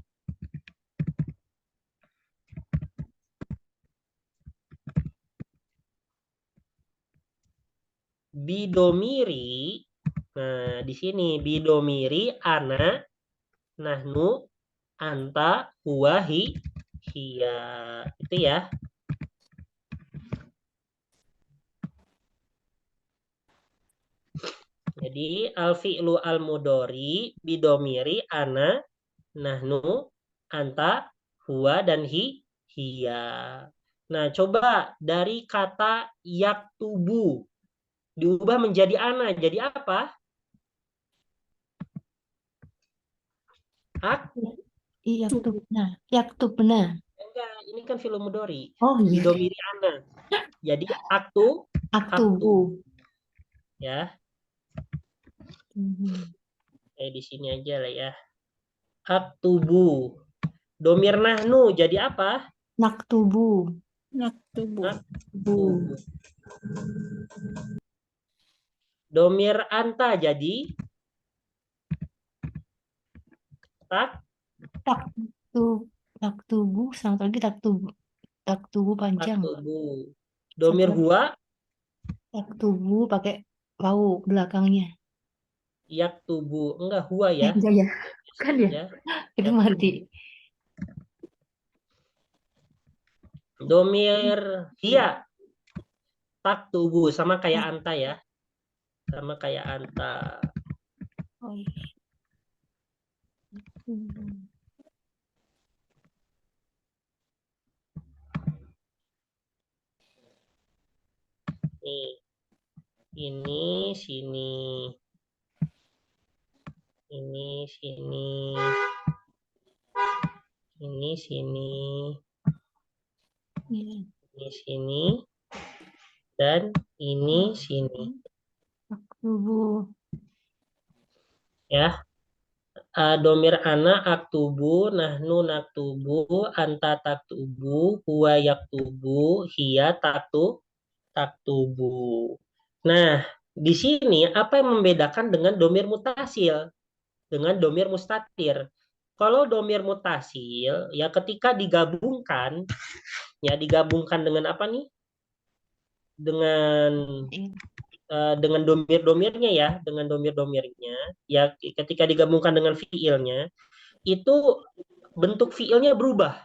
bidomiri. Nah, di sini bidomiri ana, nahnu, anta, huwa, hiya. Itu ya. Jadi al-fi'lu al-mudhari bidomiri ana, nahnu, anta, huwa, dan hiya. Nah, coba dari kata yaktubu diubah menjadi ana, jadi apa? Yaktubna. Enggak, ini kan fi'il mudhari. Oh iya. Bidomiri ana. Jadi aktubu. Ya. Di sini aja lah ya. Aktubu. Domir nahnu jadi apa? Naktubu. Domir anta jadi taktubu, sama lagi taktubu panjang. taktubu. Domir huwa taktubu pakai wau belakangnya. yaktubu, enggak huwa ya. Iya ya. Kan ya. Itu mati. Domir hiya taktubu, sama kayak anta ya. Sama kayak anta. Oh iya. Nih, ini sini, ini sini, ini sini, ini sini, dan ini sini. Aktubu. Ya, domir ana aktubu, nahnu naktubu, anta taktubu, huwa yaktubu, hiya taktubu. Nah, di sini apa yang membedakan dengan domir mutasil dengan domir mustatir? Kalau domir mutasil, ya ketika digabungkan, ya digabungkan dengan apa nih? Dengan domir-domirnya ya, dengan domir-domirnya, ya ketika digabungkan dengan fiilnya, itu bentuk fiilnya berubah,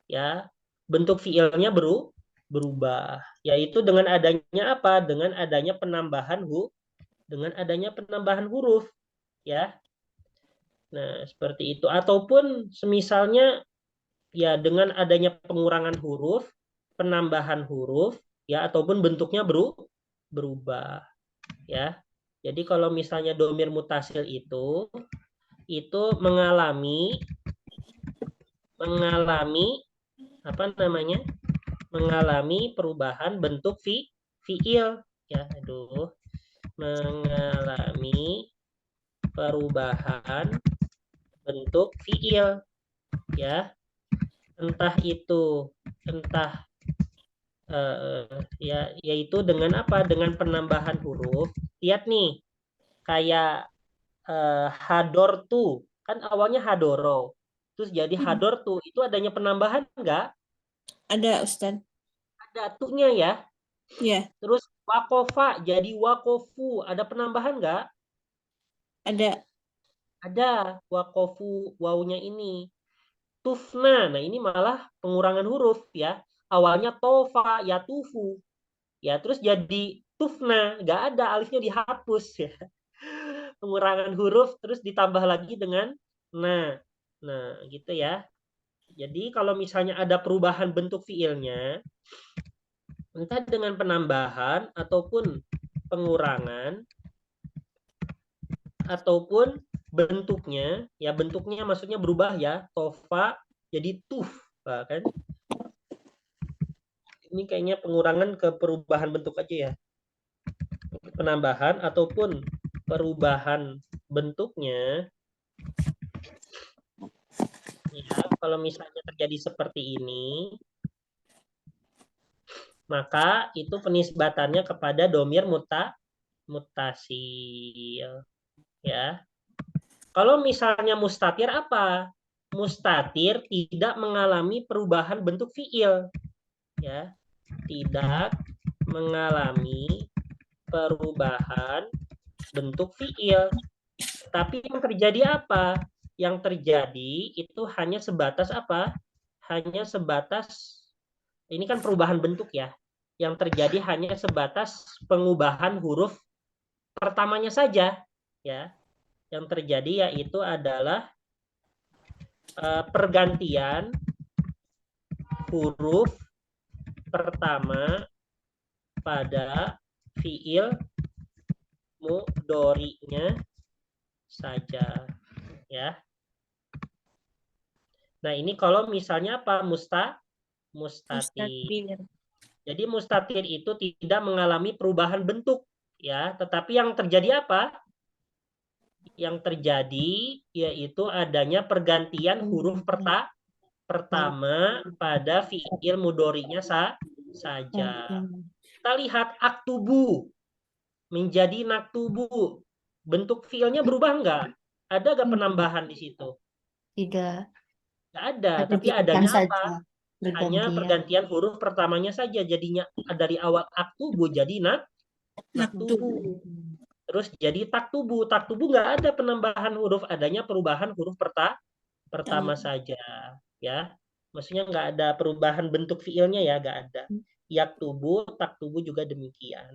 ya bentuk fiilnya berubah, yaitu dengan adanya apa? Dengan adanya penambahan huruf, ya. Nah, seperti itu. Ataupun semisalnya ya dengan adanya pengurangan huruf, penambahan huruf, ya ataupun bentuknya berubah, ya. Jadi kalau misalnya domir mutasil itu mengalami apa namanya? Mengalami perubahan bentuk fiil, ya. Mengalami perubahan bentuk fiil, ya. Entah ya yaitu dengan apa? Dengan penambahan huruf. Lihat nih, kayak hador tuh kan awalnya hadoro, terus jadi hador tuh, itu adanya penambahan enggak? Ada, Ustaz. Ada tuhnya ya. Ya, Terus wakofa jadi wakofu, ada penambahan enggak? ada. Ada, wakofu wawunya ini. Tufna, nah ini malah pengurangan huruf ya. Awalnya tofa ya tufu, ya terus jadi tufna, nggak ada, alifnya dihapus ya. Pengurangan huruf terus ditambah lagi dengan nah gitu ya. Jadi kalau misalnya ada perubahan bentuk fiilnya, entah dengan penambahan ataupun pengurangan ataupun bentuknya, ya bentuknya maksudnya berubah ya, tofa jadi tuf, kan? Ini kayaknya pengurangan ke perubahan bentuk aja ya. Penambahan ataupun perubahan bentuknya, ya kalau misalnya terjadi seperti ini, maka itu penisbatannya kepada domir mutasil, ya. Kalau misalnya mustatir apa? Mustatir tidak mengalami perubahan bentuk fiil, ya, tidak mengalami perubahan bentuk fiil. Tapi yang terjadi apa? Yang terjadi itu hanya sebatas apa? Hanya sebatas, ini kan perubahan bentuk ya. Yang terjadi hanya sebatas pengubahan huruf pertamanya saja, ya. Yang terjadi yaitu adalah pergantian huruf pertama pada fiil mudhori'nya saja, ya. Nah, ini kalau misalnya apa? Mustatir. Jadi mustatir itu tidak mengalami perubahan bentuk, ya, tetapi yang terjadi apa? Yang terjadi yaitu adanya pergantian huruf pertama pada fiil mudhori'nya saja. Kita lihat aktubu menjadi naktubu. Bentuk fiilnya berubah enggak? Ada enggak penambahan di situ? Tidak. Enggak ada, tapi adanya apa? Hanya pergantian huruf pertamanya saja. Jadinya dari awal aktubu jadi naktubu. Terus jadi taktubu. Taktubu enggak ada penambahan huruf, adanya perubahan huruf pertama saja, ya. Maksudnya enggak ada perubahan bentuk fiilnya ya, enggak ada. Yaktubu, taktubu juga demikian.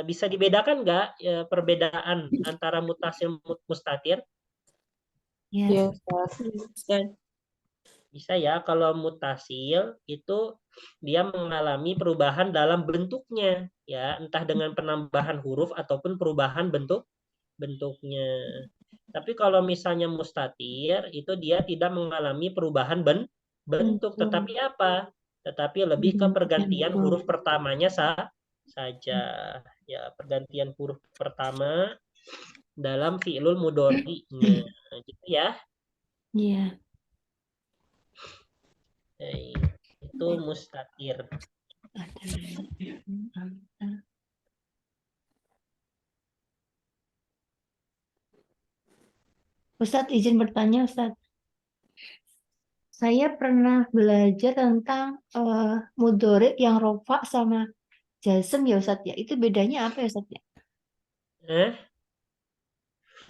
Bisa dibedakan nggak perbedaan antara mutasil mustatir? Ya. Ustaz. Bisa ya, kalau mutasil itu dia mengalami perubahan dalam bentuknya, ya, entah dengan penambahan huruf ataupun perubahan bentuknya. Tapi kalau misalnya mustatir, itu dia tidak mengalami perubahan bentuk, tetapi apa? Tetapi lebih ke pergantian huruf pertamanya saja. Ya, pergantian huruf pertama dalam fi'lul mudhari'nya. Gitu ya. Iya. Itu mustatir. Ustadz izin bertanya Ustadz. Saya pernah belajar tentang mudhari yang rofa sama jazm ya Ustadz ya. Itu bedanya apa ya Ustadz ya?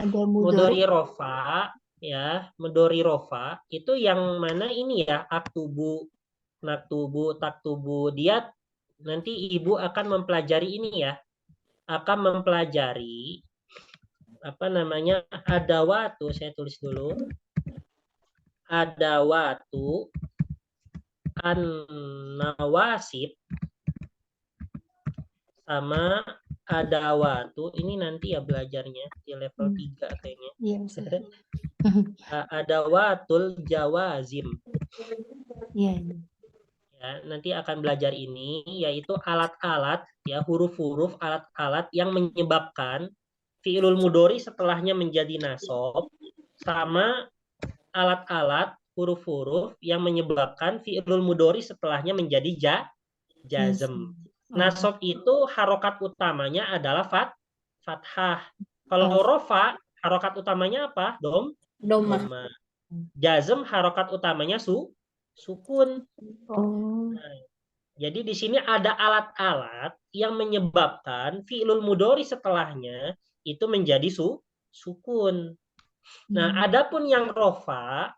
Ada mudhari. Mudhari rofa, ya, mudhari rofa itu yang mana ini ya, aktubu, naktubu, taktubu. Dia nanti ibu akan mempelajari ini ya, akan mempelajari apa namanya, adawatu. Saya tulis dulu, adawatu an-nawasib sama adawatu ini nanti ya belajarnya di level 3 kayaknya. Iya Ustadz. Adawatul jawazim. Iya, iya. Ya, nanti akan belajar ini yaitu alat-alat ya, huruf-huruf alat-alat yang menyebabkan fi'lul mudhari setelahnya menjadi nasab, sama alat-alat huruf-huruf yang menyebabkan fi'lul mudhari setelahnya menjadi jazm. Nasab itu harokat utamanya adalah fathah. Kalau rofa harokat utamanya apa? Doma. Jazm harokat utamanya sukun. Oh. Jadi di sini ada alat-alat yang menyebabkan fi'lul mudhari setelahnya itu menjadi sukun. Nah, adapun yang rofa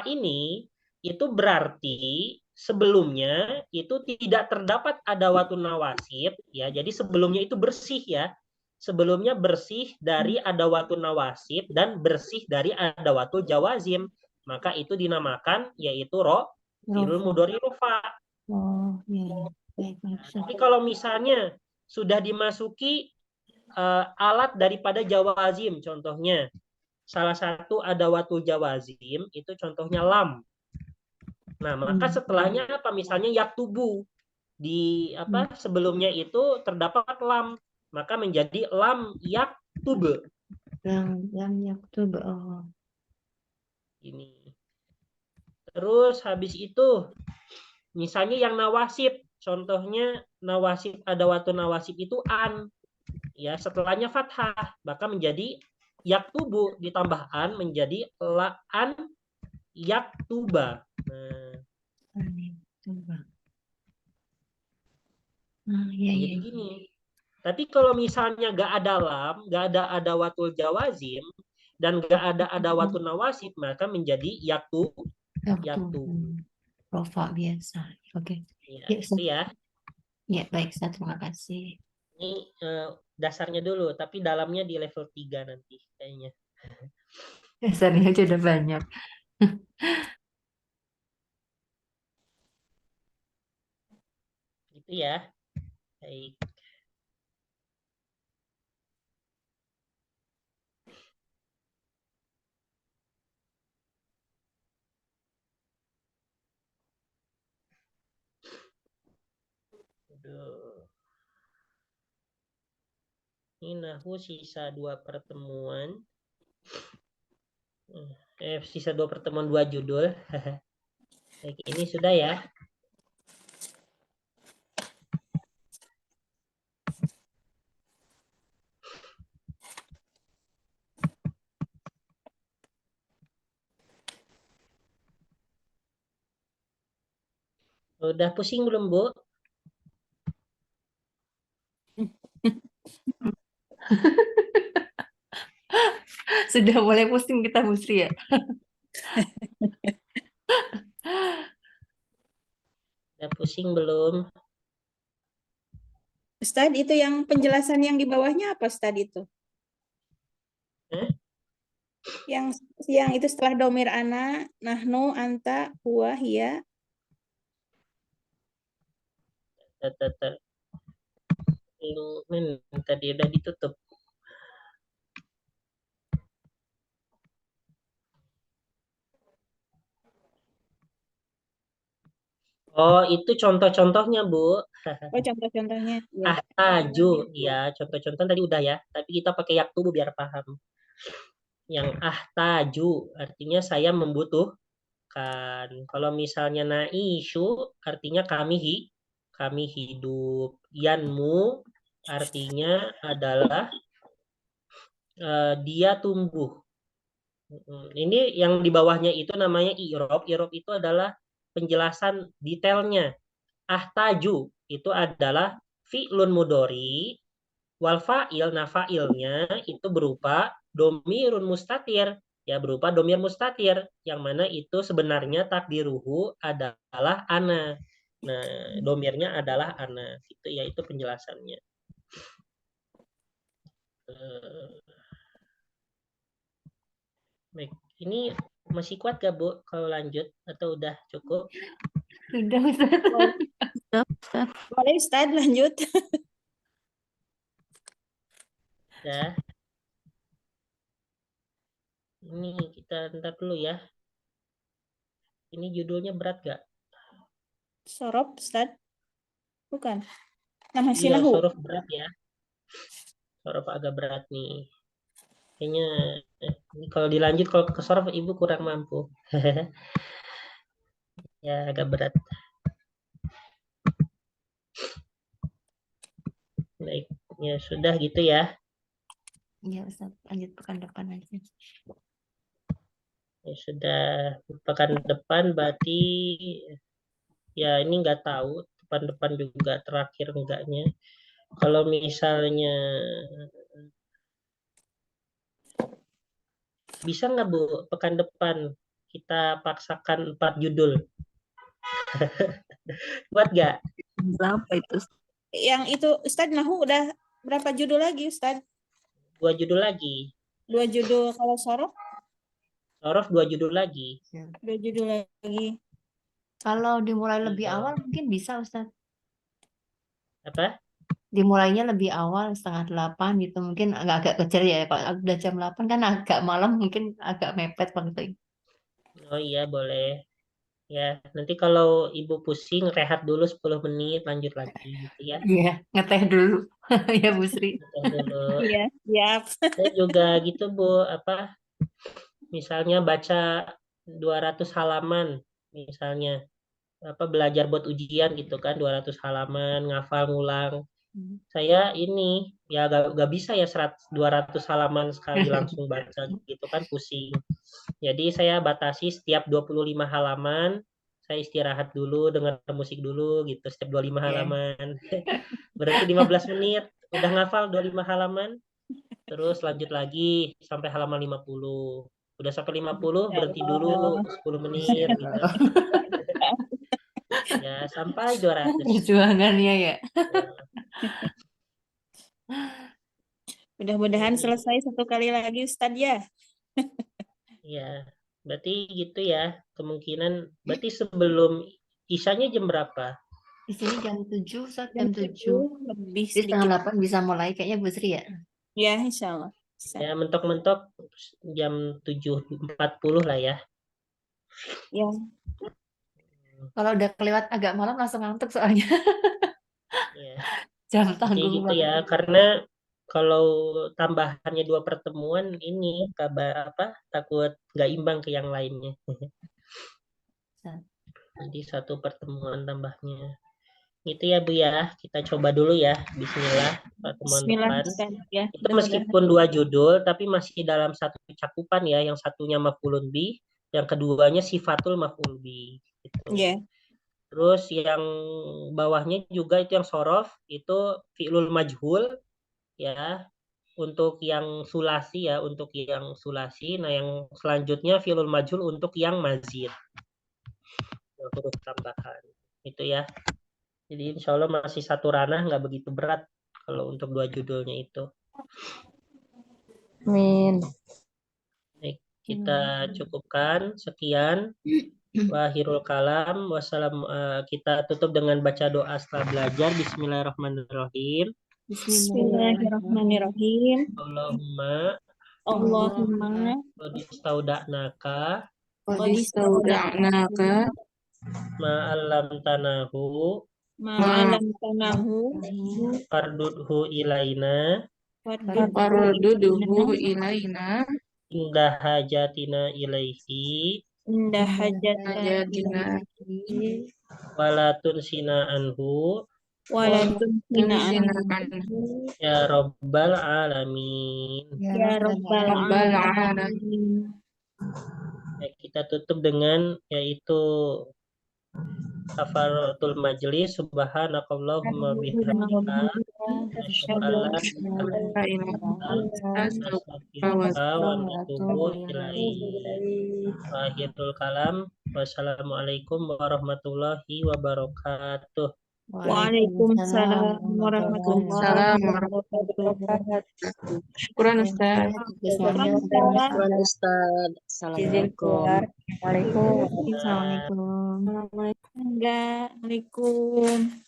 ini itu berarti sebelumnya itu tidak terdapat adawatun nawasib ya. Jadi sebelumnya itu bersih ya. Sebelumnya bersih dari adawatun nawasib dan bersih dari adawatul jawazim. Maka itu dinamakan yaitu fi'lul mudhari rofa. Oh, iya. Baik, Tapi kalau misalnya sudah dimasuki alat daripada jawazim, contohnya salah satu adawatul jawazim itu contohnya lam. Nah, maka setelahnya apa? Misalnya yaktubu. Di apa? Sebelumnya itu terdapat lam, maka menjadi lam yaktub. Lam yaktub. Oh. Ini. Terus habis itu misalnya yang nawasib, contohnya nawasib adawatun nawasib itu an. Ya, setelahnya fathah, maka menjadi yaktubu ditambah an menjadi an yaktuba. Iya, Jadi iya. gini. Tapi kalau misalnya nggak ada lam, nggak ada adawatul jawazim, dan nggak ada adawatul nawasib, maka menjadi yaktu. Rofa biasa. Oke. Ya, Ya, itu ya. Ya, baik, Ustaz. Terima kasih. Ini dasarnya dulu, tapi dalamnya di level 3 nanti kayaknya. Dasarnya aja udah banyak. Itu ya. Baik. Aduh. Ini nahu sisa 2 pertemuan. Sisa 2 pertemuan 2 judul. Baik, ini sudah ya. Udah pusing belum, Bu? Sudah mulai pusing kita, Bu Sri ya. Udah pusing belum? Ustadz, itu yang penjelasan yang di bawahnya apa Ustadz itu? Yang itu setelah domir ana, nahnu, anta, huwa, hiya. Ini tadi udah ditutup. Oh, itu contoh-contohnya, Bu. Oh, contoh-contohnya. Ya. Ahtaju, ya, contoh-contoh tadi udah ya. Tapi kita pakai yaktubu biar paham. Yang ahtaju artinya saya membutuhkan. Kalau misalnya naisyu artinya kami hidup. Yanmu artinya adalah dia tumbuh. Ini yang di bawahnya itu namanya i'rob. I'rob itu adalah penjelasan detailnya. Ahtaju itu adalah fi'lun mudori, wal fa'il, nah fa'ilnya itu berupa domirun mustatir, ya berupa domir mustatir, yang mana itu sebenarnya takdiruhu adalah ana. Nah, domirnya adalah ana. Itu ya itu penjelasannya. Baik, ini masih kuat gak Bu kalau lanjut atau udah cukup? Sudah, Ustaz. Boleh Ustaz lanjut. Ya. Ini kita ntar dulu ya. Ini judulnya berat gak? Sorob Ustaz. Bukan. Nama Iya, silahu. sorof berat ya. Sorof agak berat nih. Kayaknya kalau dilanjut kalau ke sorof Ibu kurang mampu. Ya, agak berat. Baik, ya sudah gitu ya. Ya, Ustaz. Lanjut pekan depan aja. Ya sudah pekan depan berarti ya ini nggak tahu depan-depan juga terakhir enggaknya. Kalau misalnya bisa nggak Bu pekan depan kita paksakan 4 judul? Buat nggak? Berapa itu? Yang itu Ustaz nahu udah berapa judul lagi Ustaz? 2 judul lagi. 2 judul kalau sorob, Sorof 2 judul lagi. 2 judul lagi. Kalau dimulai lebih Iya. awal mungkin bisa, Ustaz. Apa? Dimulainya lebih awal, 7:30 gitu. Mungkin agak-agak kejar ya. Kalau udah jam 8 kan agak malam, mungkin agak mepet waktu. Oh iya boleh. Ya, nanti kalau Ibu pusing rehat dulu 10 menit lanjut lagi gitu ya. Iya, ngeteh dulu. Ya, Bu Sri. Rehat dulu. Iya, siap. Saya juga gitu Bu, apa misalnya baca 200 halaman misalnya apa belajar buat ujian gitu kan 200 halaman ngafal ngulang. Saya ini ya gak bisa ya 200 halaman sekali langsung baca gitu kan pusing. Jadi saya batasi setiap 25 halaman saya istirahat dulu, dengar musik dulu gitu setiap 25 halaman. Berarti 15 menit udah ngafal 25 halaman. Terus lanjut lagi sampai halaman 50. Udah sampai 50 berhenti dulu 10 menit gitu. Ya, sampai 200. Perjuangannya ya. Mudah-mudahan Jadi, selesai satu kali lagi Ustaz ya. ya, berarti gitu ya. Kemungkinan berarti sebelum Isyanya jam berapa? Di sini jam 7, Ustaz, Jam jam 7. 7 lebih Jadi sedikit. 7:30 bisa mulai kayaknya, Bu Sri ya. Ya, insya Allah. Bisa. Ya, mentok-mentok jam 7.40 lah ya. Ya, Kalau udah kelewat agak malam langsung ngantuk soalnya. Ya. Jam Jadi tanggung gitu waktu. ya, karena kalau tambahannya 2 pertemuan ini kabar apa takut nggak imbang ke yang lainnya. Jadi 1 pertemuan tambahnya. Itu ya Bu ya, kita coba dulu ya. Bismillah pertemuan Bismillah depan. Ustaz ya. Itu meskipun 2 judul tapi masih dalam satu cakupan ya, yang satunya maf'ulun bih, yang keduanya sifatul maf'ul bih gitu. Ya. Terus yang bawahnya juga itu yang sorof itu fi'lul majhul ya untuk yang sulasi ya untuk yang sulasi. Nah yang selanjutnya fi'lul majhul untuk yang mazid huruf tambahan itu ya. Jadi insya Allah masih satu ranah nggak begitu berat kalau untuk 2 judulnya itu. Amin. Baik. kita cukupkan. Sekian. Wahirul kalam. Kita tutup dengan baca doa setelah belajar. Bismillahirrahmanirrahim. Bismillahirrahmanirrahim. Allahumma Allahumma qadistauda'naka qadistauda'naka ma'alam tanahu ma'alam tanahu fardudhu ilaina farduduhu ilaina indah hajatina ilaihi indah hajatina walatun sina anhu walatun anhu ya rabbal alamin. ya rabbal alamin. Ya, kita tutup dengan yaitu kafaratul majlis. Subhanakallahumma bihamdika asyhadu an la ilaha illa anta astaghfiruka wa atubu ilaik. Akhirul kalam. Wassalamualaikum warahmatullahi wabarakatuh. Waalaikumsalam warahmatullahi wabarakatuh. Syukuran Ustaz. Assalamualaikum. Ustaz. Assalamualaikum. Assalamualaikum. Waalaikumsalam.